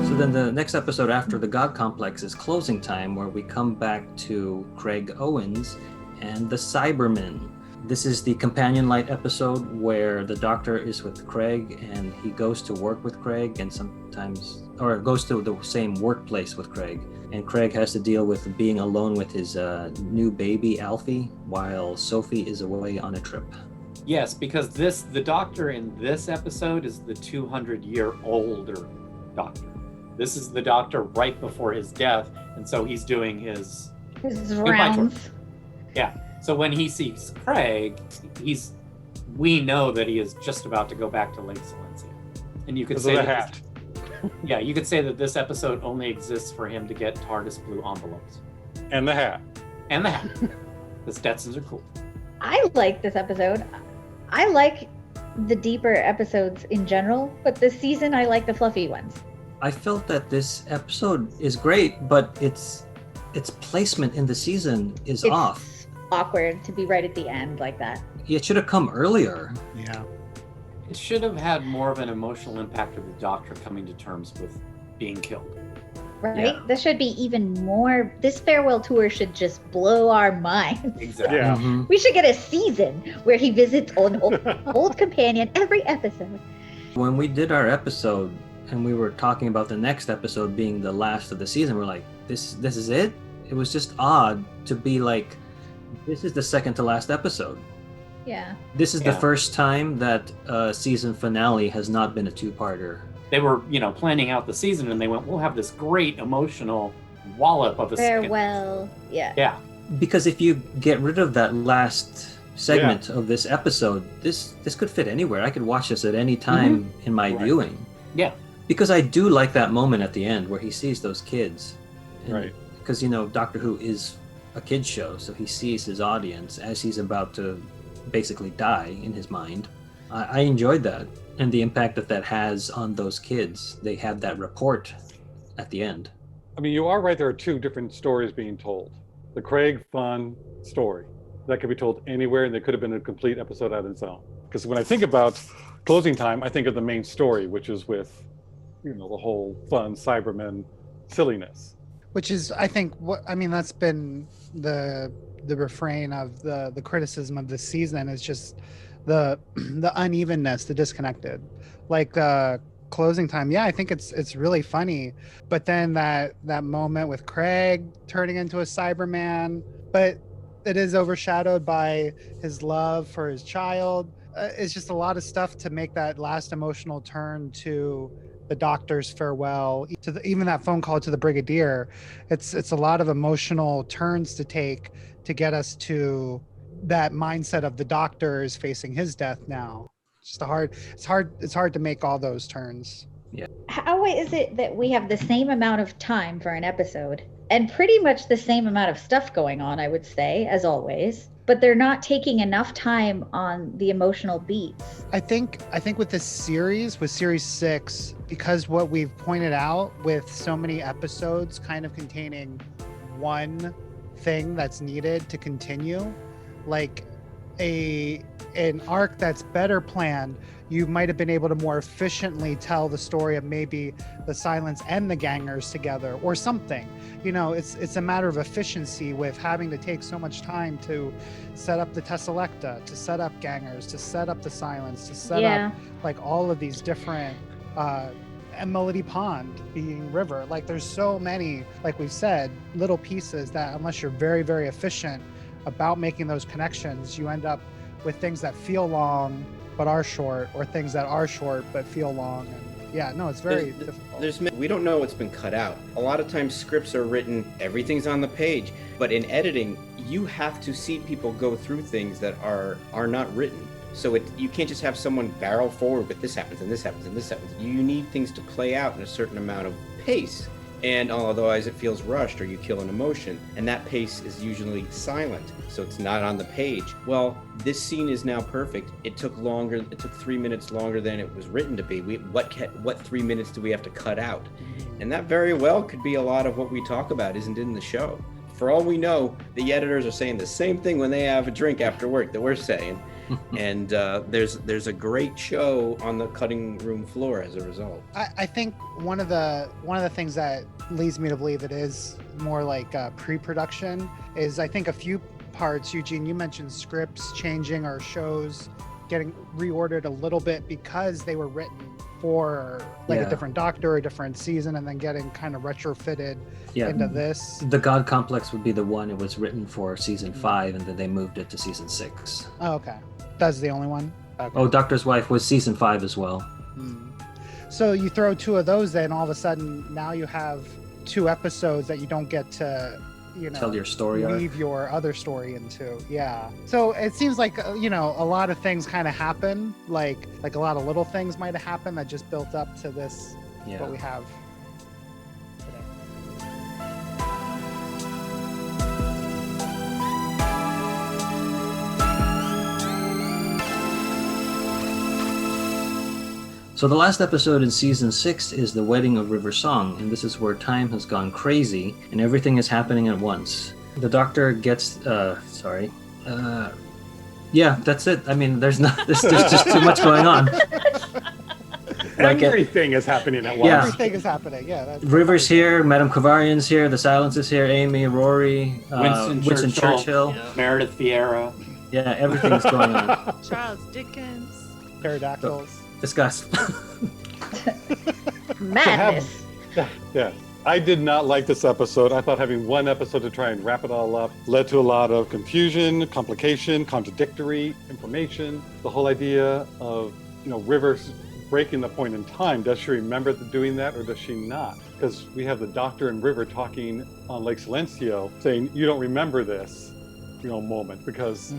S1: So then the next episode after the God Complex is Closing Time, where we come back to Craig Owens and the Cybermen. This is the companion light episode where the Doctor is with Craig and he goes to work with Craig and goes to the same workplace with Craig. And Craig has to deal with being alone with his new baby, Alfie, while Sophie is away on a trip.
S7: Yes, because the Doctor in this episode is the 200-year-older Doctor. This is the Doctor right before his death, and so he's doing his
S6: rounds.
S7: Yeah. So when he sees Craig, we know that he is just about to go back to Lake Silencia. And you could say that you could say that this episode only exists for him to get TARDIS blue envelopes.
S4: And the hat.
S7: The Stetsons are cool.
S6: I like this episode. I like the deeper episodes in general, but this season I like the fluffy ones.
S1: I felt that this episode is great, but its placement in the season is off.
S6: Awkward to be right at the end like that.
S1: It should have come earlier.
S2: Yeah.
S7: It should have had more of an emotional impact of the Doctor coming to terms with being killed.
S6: Right?
S7: Yeah.
S6: This should be even more. This farewell tour should just blow our minds.
S7: Exactly.
S4: Yeah.
S1: Mm-hmm.
S6: We should get a season where he visits an old companion every episode.
S1: When we did our episode and we were talking about the next episode being the last of the season, we're like, this is it? It was just odd to be like, this is the second to last episode.
S6: Yeah.
S1: This is the first time that season finale has not been a two-parter.
S7: They were, planning out the season, and they went, we'll have this great emotional wallop of a
S6: farewell. Yeah.
S7: Yeah.
S1: Because if you get rid of that last segment of this episode, this could fit anywhere. I could watch this at any time in my viewing.
S7: Yeah.
S1: Because I do like that moment at the end where he sees those kids.
S4: Right.
S1: Because, Doctor Who is a kid's show, so he sees his audience as he's about to basically die in his mind. I enjoyed that, and the impact that has on those kids. They had that report at the end.
S4: I mean, you are right. There are two different stories being told. The Craig fun story that could be told anywhere, and they could have been a complete episode on its own. Because when I think about Closing Time, I think of the main story, which is with, the whole fun Cybermen silliness.
S2: Which is, I think, that's been the refrain of the criticism of this season is just the unevenness, the disconnected. Like Closing Time, yeah, I think it's really funny, but then that moment with Craig turning into a Cyberman, but it is overshadowed by his love for his child. It's just a lot of stuff to make that last emotional turn to the Doctor's farewell, to even that phone call to the Brigadier. It's a lot of emotional turns to take to get us to that mindset of the Doctor is facing his death now. It's hard to make all those turns.
S1: Yeah.
S6: How is it that we have the same amount of time for an episode and pretty much the same amount of stuff going on, I would say, as always, but they're not taking enough time on the emotional beats?
S2: I think with this series, with series 6, because what we've pointed out with so many episodes kind of containing one thing that's needed to continue, like an arc that's better planned, you might have been able to more efficiently tell the story of maybe the Silence and the Gangers together or something. It's a matter of efficiency with having to take so much time to set up the Tesselecta, to set up Gangers, to set up the Silence, to set up like all of these different and Melody Pond being River. Like there's so many, like we've said, little pieces that unless you're very, very efficient about making those connections, you end up with things that feel long but are short, or things that are short but feel long. And it's very difficult.
S5: We don't know what's been cut out. A lot of times scripts are written, everything's on the page, but in editing, you have to see people go through things that are not written. So you can't just have someone barrel forward with this happens and this happens and this happens. You need things to play out in a certain amount of pace. And otherwise it feels rushed or you kill an emotion. And that pace is usually silent, so it's not on the page. Well, this scene is now perfect. It took longer. It took 3 minutes longer than it was written to be. What 3 minutes do we have to cut out? And that very well could be a lot of what we talk about isn't in the show. For all we know, the editors are saying the same thing when they have a drink after work that we're saying. And there's a great show on the cutting room floor as a result.
S2: I think one of the things that leads me to believe it is more like pre-production is, I think, a few parts. Eugene, you mentioned scripts changing or shows getting reordered a little bit because they were written for a different Doctor, a different season, and then getting kind of retrofitted into this.
S1: The God Complex would be the one it was written for season 5, and then they moved it to season 6.
S2: Oh, okay. That's the only one? Okay.
S1: Oh, Doctor's Wife was season 5 as well.
S2: So you throw 2 of those in, all of a sudden now you have 2 episodes that you don't get to
S1: tell your story
S2: weave your other story into. So it seems like a lot of things kind of happen, like a lot of little things might have happened that just built up to this what we have today.
S1: So the last episode in season 6 is the wedding of River Song, and this is where time has gone crazy and everything is happening at once. The Doctor gets that's it. I mean, there's just too much going on.
S4: Everything is happening at once.
S1: Yeah.
S2: Everything is happening. That's
S1: River's here, Madame Kovarian's here, the Silence is here, Amy, Rory, Winston Churchill,
S7: Meredith Vieira.
S1: Yeah, everything's going on.
S3: Charles Dickens.
S2: Pterodactyls.
S1: Discuss.
S6: Madness.
S4: I did not like this episode. I thought having one episode to try and wrap it all up led to a lot of confusion, complication, contradictory information. The whole idea of, River breaking the point in time. Does she remember doing that or does she not? Because we have the Doctor and River talking on Lake Silencio saying, you don't remember this. moment, because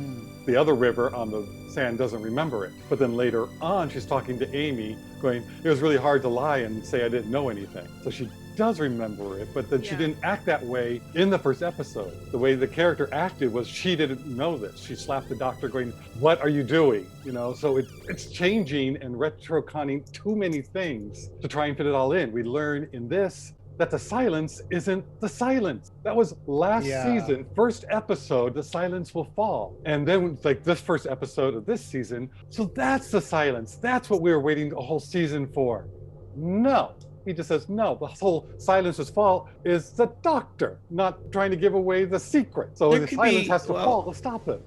S4: the other river on the sand doesn't remember it. But then later on, she's talking to Amy, going, it was really hard to lie and say I didn't know anything. So she does remember it, but then she didn't act that way in the first episode. The way the character acted was she didn't know this. She slapped the doctor going, what are you doing? So it's changing and retconning too many things to try and fit it all in. We learn in this that the silence isn't the silence. That was last season, first episode, the silence will fall. And then like this first episode of this season, so that's the silence. That's what we were waiting a whole season for. No. He just says, no, the whole silence's fault is the doctor not trying to give away the secret. So the silence has to fall to stop it.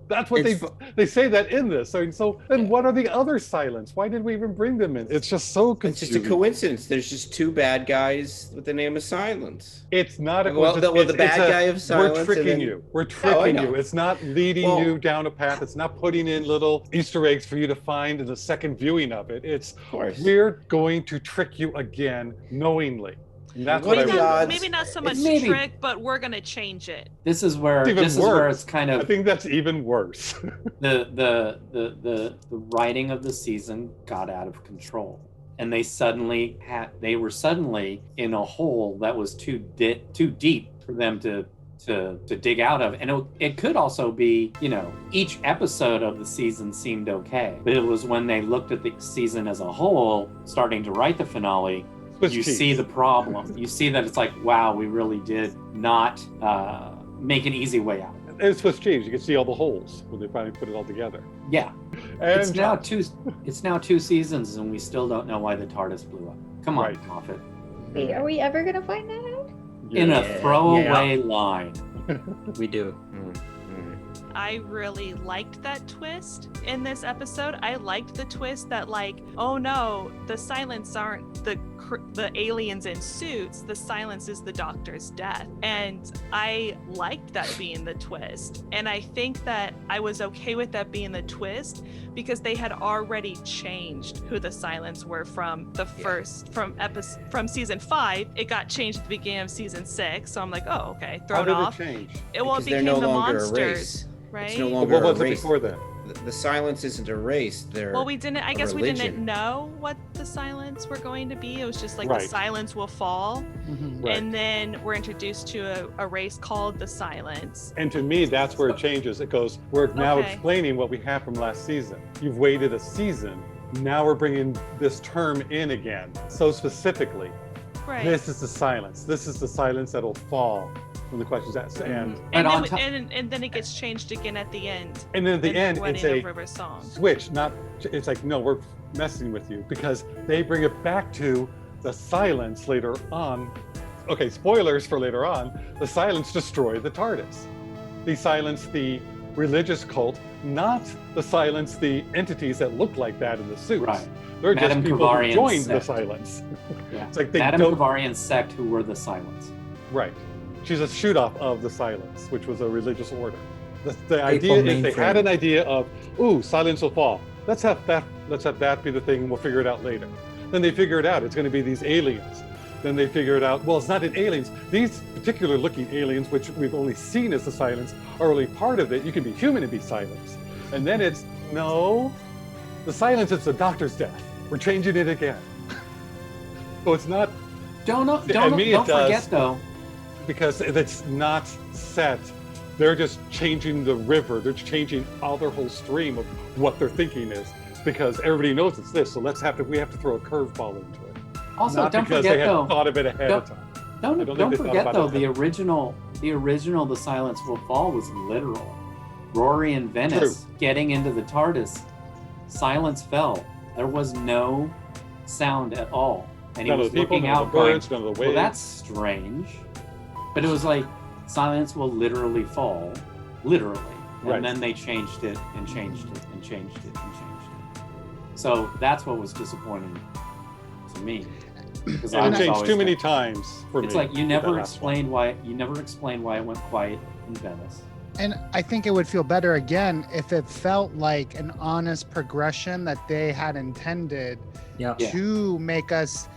S4: That's what they say that in this. So then what are the other silence? Why did we even bring them in? It's just so confusing.
S5: It's just a coincidence. There's just two bad guys with the name of Silence.
S4: It's not a
S5: coincidence. Well, the bad guy of Silence.
S4: We're tricking you. We're tricking you. It's not leading you down a path. It's not putting in little Easter eggs for you to find in the second viewing of it. It's we're going to trick you again knowingly. And that's what
S3: maybe not so much trick, but we're gonna change it.
S7: This is where it's kind of.
S4: I think that's even worse.
S7: the writing of the season got out of control, and they were suddenly in a hole that was too deep for them to dig out of. And it could also be, each episode of the season seemed okay, but it was when they looked at the season as a whole, starting to write the finale. See the problem. You see that it's like, wow, we really did not make an easy way out.
S4: It's Swiss cheese. You can see all the holes when they finally put it all together.
S7: Yeah, and it's now two seasons, and we still don't know why the TARDIS blew up. Come on, Moffat.
S6: Wait, are we ever gonna find that out?
S7: In a throwaway line.
S1: We do.
S3: I really liked that twist in this episode. I liked the twist that oh no, the silence aren't the aliens in suits. The silence is the doctor's death. And I liked that being the twist. And I think that I was okay with that being the twist because they had already changed who the silence were from the first, from season 5. It got changed at the beginning of season 6. So I'm like, oh, okay, throw it off.
S4: How did it change?
S3: It became the monsters. Right?
S5: It's no longer
S4: what was it before then?
S5: The silence isn't a race.
S3: We didn't know what the silence were going to be. It was just the silence will fall. Mm-hmm. And then we're introduced to a race called the silence.
S4: And to me, that's where it changes. It goes, we're now explaining what we have from last season. You've waited a season. Now we're bringing this term in again. So specifically, this is the silence. This is the silence that'll fall. When the question's asked, and
S3: then it gets changed again at the end.
S4: And then at the end, it's a
S3: song.
S4: Switch. It's like, no, we're messing with you because they bring it back to the silence later on. Okay, spoilers for later on. The silence destroyed the TARDIS. They silenced the religious cult, not the silence the entities that look like that in the suits.
S7: Right.
S4: They're just people who joined the silence.
S7: Yeah. It's like Madame Kavarian's sect who were the silence.
S4: Right. She's a shoot-off of the silence, which was a religious order. The idea is they had an idea of, silence will fall. Let's have that be the thing, and we'll figure it out later. Then they figure it out. It's going to be these aliens. Then they figure it out. Well, it's not in aliens. These particular-looking aliens, which we've only seen as the silence, are only part of it. You can be human and be silence. And then it's the silence is the doctor's death. We're changing it again. So it's not.
S7: Don't forget though.
S4: Because it's not set. They're just changing the river. They're changing their whole stream of what their thinking is. Because everybody knows it's this, so we have to throw a curveball into it.
S7: Also,
S4: not
S7: don't
S4: because
S7: forget
S4: they
S7: though.
S4: Thought of it ahead of time.
S7: Don't forget though, the original The Silence Will Fall was literal. Rory and Venice getting into the TARDIS, silence fell. There was no sound at all, and he was looking out, going, "Well, that's strange." But it was like, silence will literally fall, literally. And then they changed it and changed it and changed it and changed it. So that's what was disappointing to me. Because
S4: it changed too many times for me.
S7: It's like you never explained why it went quiet in Venice.
S2: And I think it would feel better again if it felt like an honest progression that they had intended to make us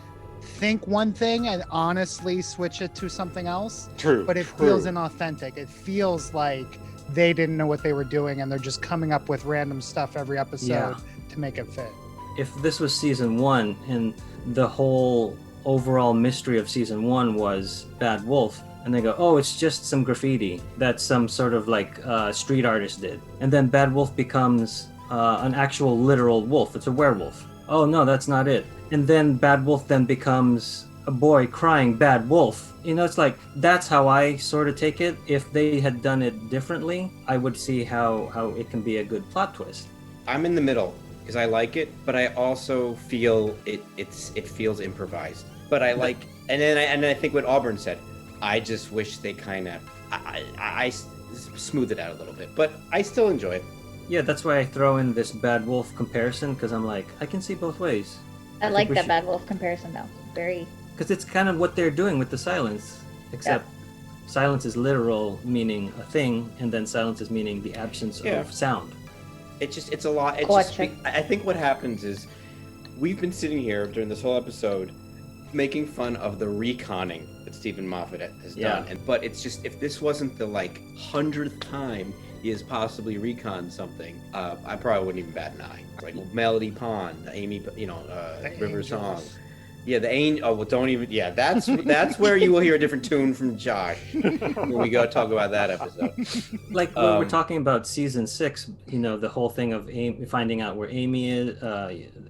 S2: think one thing and honestly switch it to something else.
S4: True.
S2: But it feels inauthentic. It feels like they didn't know what they were doing and they're just coming up with random stuff every episode to make it fit.
S1: If this was season 1 and the whole overall mystery of season 1 was Bad Wolf, and they go, oh, it's just some graffiti that some sort of like street artist did, and then Bad Wolf becomes an actual literal wolf, it's a werewolf. Oh no, that's not it. And then Bad Wolf then becomes a boy crying Bad Wolf. You know, it's like, that's how I sort of take it. If they had done it differently, I would see how it can be a good plot twist.
S5: I'm in the middle because I like it, but I also feel it feels improvised. But I like, and I think what Auburn said, I just wish they kind of I smooth it out a little bit, but I still enjoy it.
S1: Yeah, that's why I throw in this Bad Wolf comparison, because I'm like, I can see both ways.
S6: I like that Bad Wolf comparison though. Very. Because
S1: it's kind of what they're doing with the silence, except silence is literal, meaning a thing, and then silence is meaning the absence of sound.
S5: It's a lot. I think what happens is we've been sitting here during this whole episode making fun of the reconning that Stephen Moffat has done. But it's just, if this wasn't the 100th time he has possibly reconned something, I probably wouldn't even bat an eye. Like Melody Pond, Amy, River Song. Yeah, the angel. Oh, well, don't even. Yeah, that's where you will hear a different tune from Josh when we go talk about that episode.
S1: Like when we're talking about season 6, the whole thing of finding out where Amy is,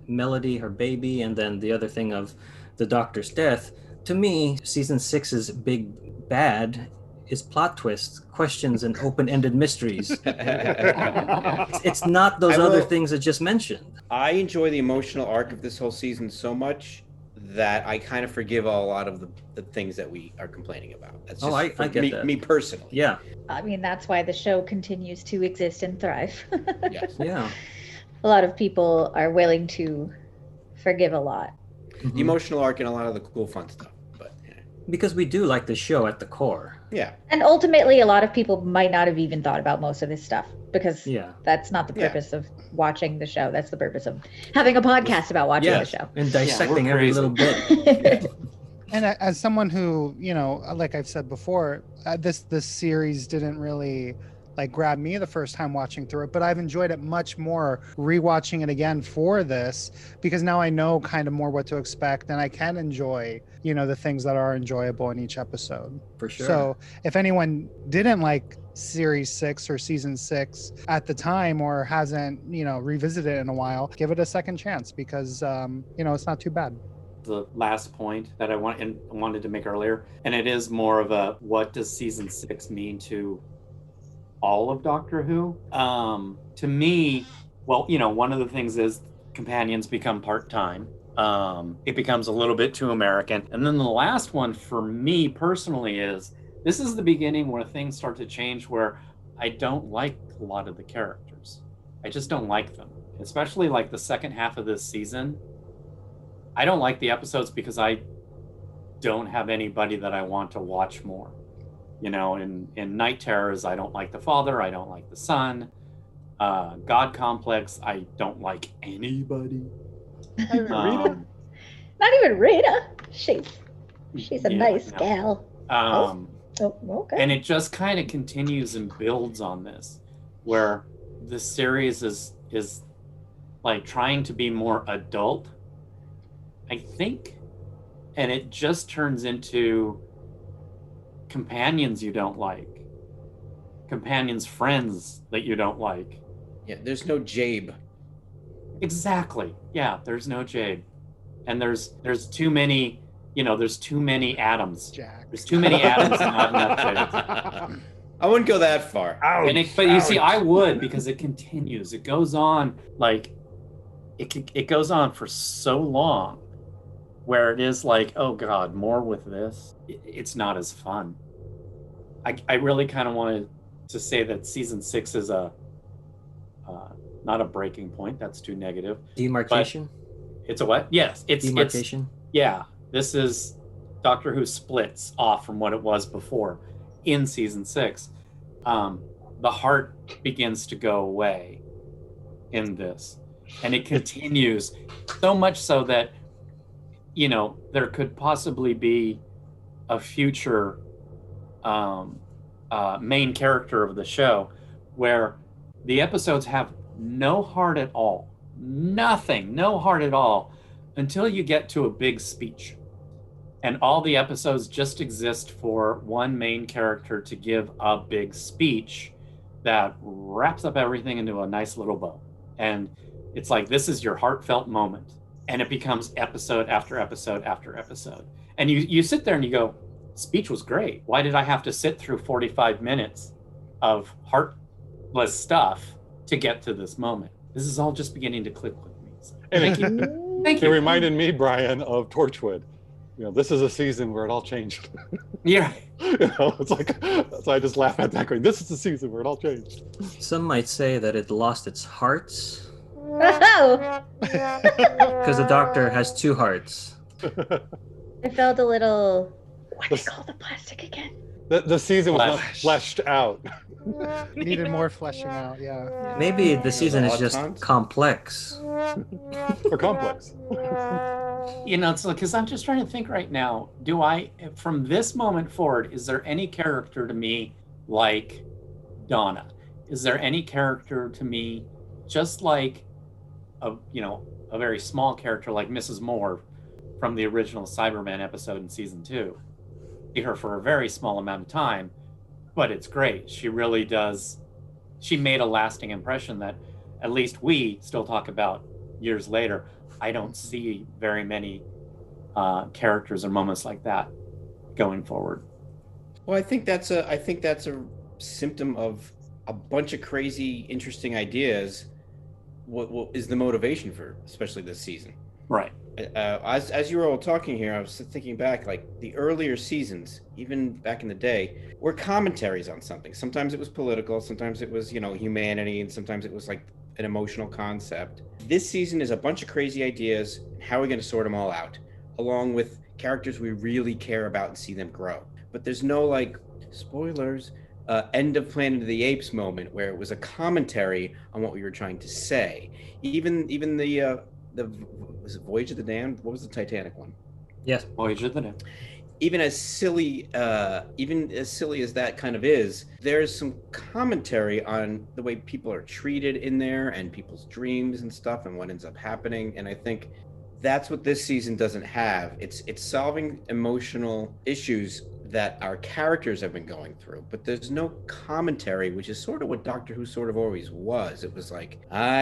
S1: Melody, her baby, and then the other thing of the Doctor's death. To me, season 6's big bad is plot twists, questions, and open-ended mysteries. It's not those other things I just mentioned.
S5: I enjoy the emotional arc of this whole season so much that I kind of forgive a lot of the things that we are complaining about. That's just
S1: I get that.
S5: Me personally.
S1: Yeah.
S6: I mean, that's why the show continues to exist and thrive.
S5: Yes.
S1: Yeah.
S6: A lot of people are willing to forgive a lot.
S5: The emotional arc and a lot of the cool fun stuff. But
S1: because we do like the show at the core.
S5: Yeah.
S6: And ultimately, a lot of people might not have even thought about most of this stuff because that's not the purpose of watching the show. That's the purpose of having a podcast about watching the show.
S1: And dissecting every little bit.
S2: And as someone who, like I've said before, this series didn't really grab me the first time watching through it, but I've enjoyed it much more rewatching it again for this, because now I know kind of more what to expect and I can enjoy, the things that are enjoyable in each episode.
S1: For sure.
S2: So if anyone didn't like series 6 or season 6 at the time or hasn't, revisited it in a while, give it a second chance because, it's not too bad.
S7: The last point that I wanted to make earlier, and it is more of a, what does season 6 mean to all of Doctor Who? To me, well, one of the things is companions become part-time. It becomes a little bit too American. And then the last one for me personally is, this is the beginning where things start to change, where I don't like a lot of the characters. I just don't like them, especially the second half of this season. I don't like the episodes because I don't have anybody that I want to watch more. In Night Terrors, I don't like the father, I don't like the son. God Complex, I don't like anybody.
S6: Not even Rita. She's a nice gal. Okay.
S7: And it just kind of continues and builds on this, where the series is trying to be more adult, I think, and it just turns into companions you don't like, companions, friends that you don't like.
S5: Yeah, there's no Jabe.
S7: Exactly. Yeah, there's no Jabe, and there's too many. There's too many Adams.
S2: Jack.
S7: There's too many Adams, not enough Jabes.
S5: I wouldn't go that far.
S7: Ouch, but you see, I would, because it continues. It goes on it goes on for so long, where it is oh God, more with this. It's not as fun. I really kind of wanted to say that season 6 is not a breaking point. That's too negative.
S1: Demarcation?
S7: It's a what? Yes. It's
S1: demarcation.
S7: This is Doctor Who splits off from what it was before in season 6. The heart begins to go away in this, and it continues so much so that there could possibly be a future main character of the show where the episodes have no heart at all. Nothing, no heart at all, until you get to a big speech. And all the episodes just exist for one main character to give a big speech that wraps up everything into a nice little bow. And it's like, this is your heartfelt moment. And it becomes episode after episode after episode. And you sit there and you go, speech was great. Why did I have to sit through 45 minutes of heartless stuff to get to this moment? This is all just beginning to click with me. So, thank you. Thank
S4: It
S7: you.
S4: reminded me, Brian, of Torchwood. This is a season where it all changed.
S7: Yeah.
S4: It's like, so I just laugh at that going, this is the season where it all changed.
S1: Some might say that it lost its hearts
S6: Oh,
S1: because the Doctor has two hearts.
S6: I felt a little. What do they call the plastic again?
S4: The season was not
S7: Flesh.
S4: fleshed out.
S2: Needed more fleshing out. Yeah.
S1: Maybe the season is just
S5: Autons?
S1: complex.
S4: Or complex.
S7: It's because I'm just trying to think right now. From this moment forward, is there any character to me like Donna? Is there any character to me just like a very small character like Mrs. Moore from the original Cyberman episode in season 2? See her for a very small amount of time, but it's great. She really does. She made a lasting impression that at least we still talk about years later. I don't see very many characters or moments like that going forward.
S5: Well, I think that's a symptom of a bunch of crazy, interesting ideas. What is the motivation for, especially this season?
S7: Right.
S5: As you were all talking here, I was thinking back, like the earlier seasons, even back in the day, were commentaries on something. Sometimes it was political, sometimes it was, humanity, and sometimes it was like an emotional concept. This season is a bunch of crazy ideas. How are we going to sort them all out, along with characters we really care about and see them grow? But there's no like spoilers. End of Planet of the Apes moment where it was a commentary on what we were trying to say. Even the was it Voyage of the Damned? What was the Titanic one?
S1: Yes.
S7: Voyage of the Damned.
S5: Even as silly as that kind of is, there's some commentary on the way people are treated in there and people's dreams and stuff and what ends up happening. And I think that's what this season doesn't have. It's solving emotional issues that our characters have been going through, but there's no commentary, which is sort of what Doctor Who sort of always was. It was like,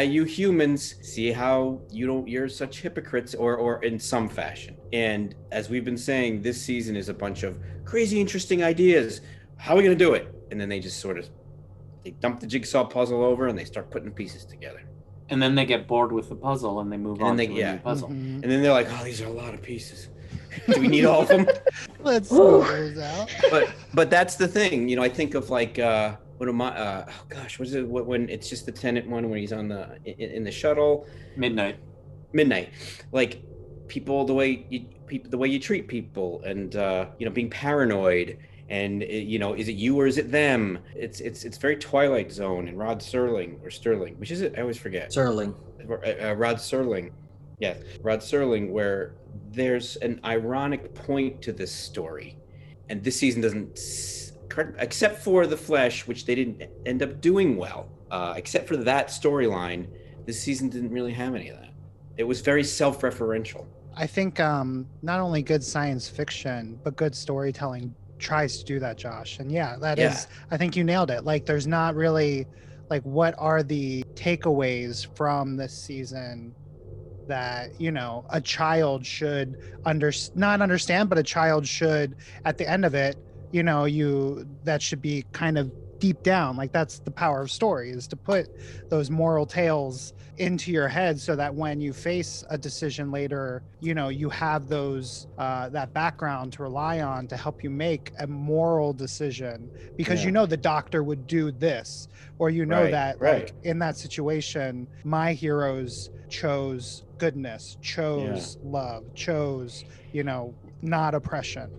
S5: you humans, see how you're such hypocrites, or in some fashion. And as we've been saying, this season is a bunch of crazy, interesting ideas. How are we going to do it? And then they just they dump the jigsaw puzzle over and they start putting the pieces together.
S7: And then they get bored with the puzzle and they move on to a new puzzle.
S2: Mhm.
S5: And then they're like, oh, these are a lot of pieces. Do we need all of them?
S2: Let's throw those out.
S5: But that's the thing, I think of like what am I? Oh gosh, what is it? When it's just the Tennant one when he's on in the shuttle.
S7: Midnight.
S5: Like people, the way you treat people, and being paranoid, and is it you or is it them? It's very Twilight Zone and Rod Serling, which is it? I always forget.
S1: Serling.
S5: Rod Serling. Yeah, Rod Serling, where there's an ironic point to this story, and this season doesn't, except for The Flesh, which they didn't end up doing well. Except for that storyline, this season didn't really have any of that. It was very self-referential.
S2: I think not only good science fiction, but good storytelling tries to do that, Josh. And is, I think you nailed it. Like, there's not really, like, what are the takeaways from this season that a child should not understand, but a child should, at the end of it, that should be kind of deep down. Like, that's the power of story, is to put those moral tales into your head so that when you face a decision later, you have those that background to rely on to help you make a moral decision, because the doctor would do this, or like in that situation my heroes chose goodness, chose love, chose not oppression.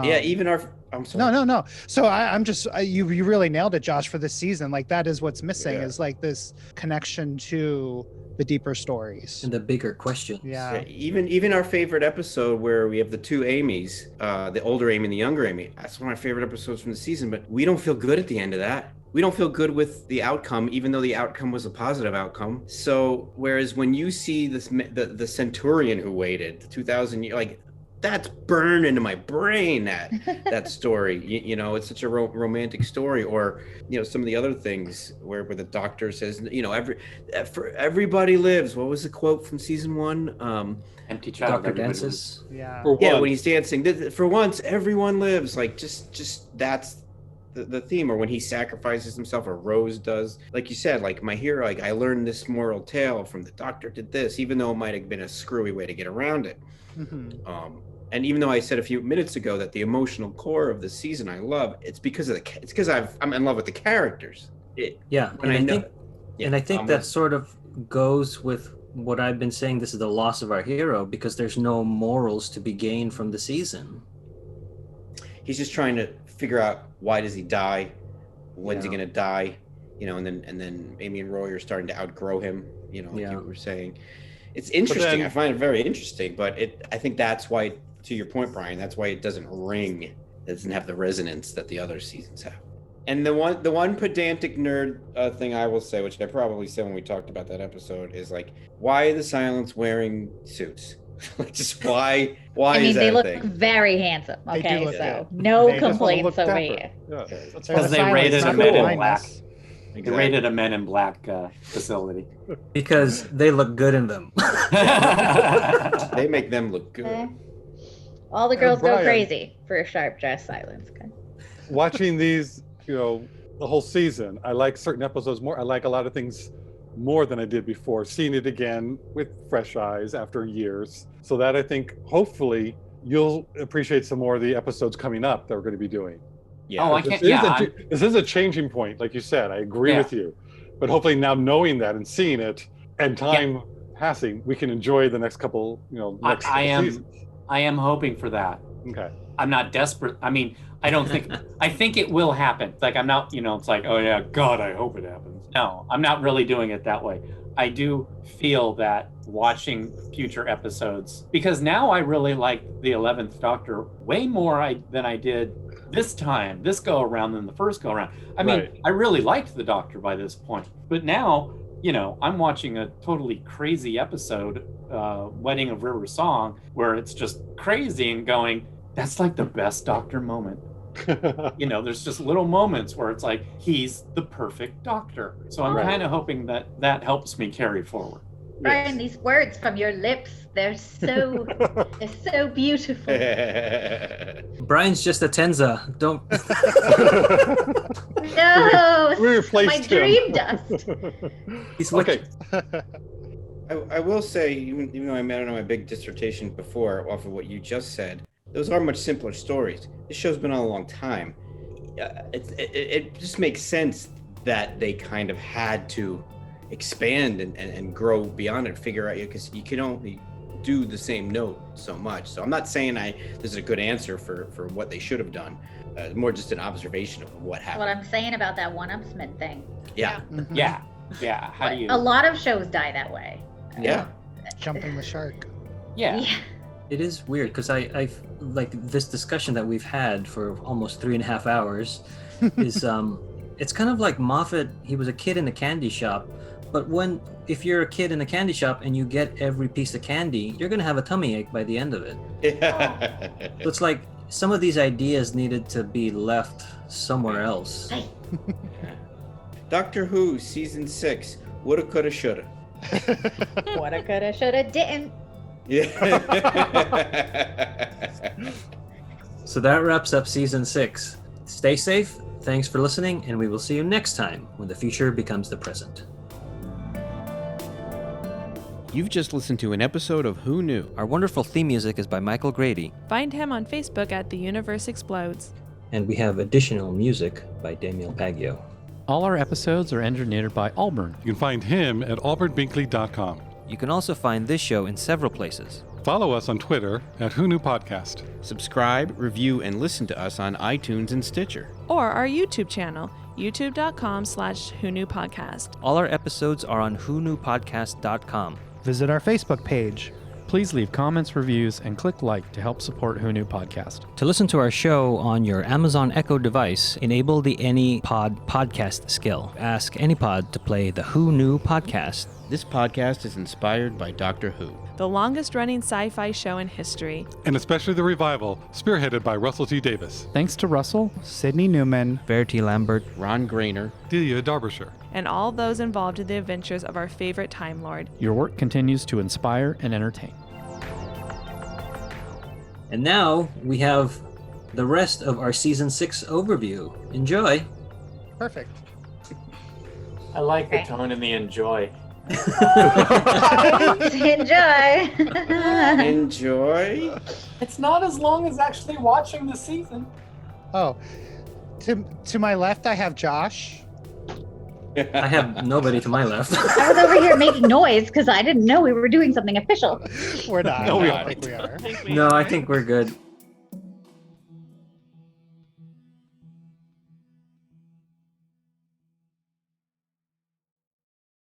S5: Even our I'm sorry.
S2: No. So I'm just you really nailed it, Josh, for this season. Like, that is what's missing, is like this connection to the deeper stories
S1: and the bigger questions.
S2: Yeah.
S5: Even our favorite episode where we have the two Amy's, the older Amy and the younger Amy. That's one of my favorite episodes from the season. But we don't feel good at the end of that. we don't feel good with the outcome, even though the outcome was a positive outcome. So whereas when you see this, the centurion who waited 2,000 years, like that's burned into my brain, that story. You know, it's such a romantic story. Or, you know, some of the other things where the doctor says, you know, everybody lives. What was the quote from season 1?
S7: Empty child.
S1: Dr. Dances.
S2: Yeah.
S5: Yeah, when he's dancing, for once, everyone lives. Like, just that's the theme. Or when he sacrifices himself, or Rose does. Like you said, like, my hero, like, I learned this moral tale from the doctor did this, even though it might have been a screwy way to get around it.
S2: Mm-hmm.
S5: And even though I said a few minutes ago that the emotional core of the season I love, it's because I'm in love with the characters.
S1: I think that sort of goes with what I've been saying. This is the loss of our hero, because there's no morals to be gained from the season.
S5: He's just trying to figure out, why does he die? When's he gonna die? You know, and then Amy and Rory are starting to outgrow him. You know, like you were saying. It's interesting. I find it very interesting, but I think that's why, to your point, Brian, that's why it doesn't ring. It doesn't have the resonance that the other seasons have. And the one pedantic nerd thing I will say, which I probably said when we talked about that episode, is like, why the Silence wearing suits? Like, just why I mean, is that
S6: they look
S5: thing?
S6: very handsome. Okay,
S2: look
S6: so
S2: good.
S6: no complaints over
S4: dapper.
S6: here.
S7: Because they rated a Men in Black.
S5: Exactly.
S7: They rated a Men in Black facility.
S1: Because they look good in them.
S5: They make them look good.
S6: All the girls
S4: Brian,
S6: go crazy for a sharp dress Silence. Okay.
S4: Watching these, you know, the whole season, I like certain episodes more. I like a lot of things more than I did before. Seeing it again with fresh eyes after years. So that, I think, hopefully, you'll appreciate some more of the episodes coming up that we're going to be doing.
S5: Yeah.
S7: Oh, I can't.
S4: This is a changing point, like you said. I agree with you. But hopefully now, knowing that and seeing it, and time passing, we can enjoy the next couple, you know, seasons.
S7: I am hoping for that.
S4: Okay.
S7: I'm not desperate. I mean, I don't think. I think it will happen. Like, I'm not. You know, it's like, oh yeah, God, I hope it happens. No, I'm not really doing it that way. I do feel that watching future episodes, because now I really like the 11th Doctor way more than I did this go around than the first go around. I mean, I really liked the Doctor by this point, but now, you know, I'm watching a totally crazy episode, Wedding of River Song, where it's just crazy and going, that's like the best Doctor moment. You know, there's just little moments where it's like, he's the perfect Doctor. So I'm kind of hoping that helps me carry forward.
S6: Brian, these words from your lips, they're so beautiful.
S1: Brian's just a Tenza. Don't.
S6: No,
S4: We replaced
S6: my
S4: him.
S6: dream dust.
S1: He's
S4: Okay.
S5: I will say, even though I don't know my big dissertation before off of what you just said, those are much simpler stories. This show's been on a long time. It just makes sense that they kind of had to expand and grow beyond it, figure out, because you can only do the same note so much. So I'm not saying this is a good answer for what they should have done. More just an observation of what happened.
S6: What I'm saying about that one-upsman thing.
S5: Yeah.
S2: Mhm.
S7: Yeah. How do you?
S6: A lot of shows die that way.
S5: Yeah.
S2: Jumping the shark.
S7: Yeah.
S1: It is weird, because I've like this discussion that we've had for almost 3.5 hours is it's kind of like Moffat. He was a kid in a candy shop, but if you're a kid in a candy shop and you get every piece of candy, you're gonna have a tummy ache by the end of it. So it's like some of these ideas needed to be left somewhere else.
S5: Doctor Who season 6, woulda, coulda, shoulda.
S6: Woulda, coulda, shoulda, didn't.
S5: Yeah.
S1: So that wraps up season 6. Stay safe. Thanks for listening, and we will see you next time when the future becomes the present.
S5: You've just listened to an episode of Who Knew?
S1: Our wonderful theme music is by Michael Grady,
S3: Find him on Facebook at The Universe Explodes.
S1: and we have additional music by Daniel Paggio.
S8: All our episodes are engineered by Allburn.
S4: You can find him at albernbinkley.com.
S1: You can also find this show in several places.
S4: Follow us on Twitter at Who Knew Podcast.
S5: Subscribe, review, and listen to us on iTunes and Stitcher.
S3: Or our YouTube channel, youtube.com/whoknewpodcast.
S1: All our episodes are on whoknewpodcast.com.
S2: Visit our Facebook page.
S8: Please leave comments, reviews, and click like to help support Who Knew Podcast.
S1: To listen to our show on your Amazon Echo device, enable the AnyPod podcast skill. Ask AnyPod to play the Who Knew Podcast.
S9: This podcast is inspired by Doctor Who,
S10: the longest-running sci-fi show in history.
S4: And especially the revival, spearheaded by Russell T. Davis,
S8: Thanks to Russell,
S2: Sydney Newman,
S1: Verity Lambert,
S9: Ron Grainer,
S4: Delia Derbyshire,
S10: and all those involved in the adventures of our favorite Time Lord.
S8: your work continues to inspire and entertain.
S1: And now we have the rest of our Season 6 overview. Enjoy.
S2: Perfect.
S7: I like the
S6: Okay.
S7: tone and the enjoy.
S6: Enjoy.
S5: Enjoy.
S7: It's not as long as actually watching the season.
S2: Oh, to my left, I have Josh.
S1: I have nobody to my left.
S6: I was over here making noise because I didn't know we were doing something official.
S2: We're not.
S4: No, we
S2: I don't
S4: aren't.
S2: think we are.
S1: No, I think we're good.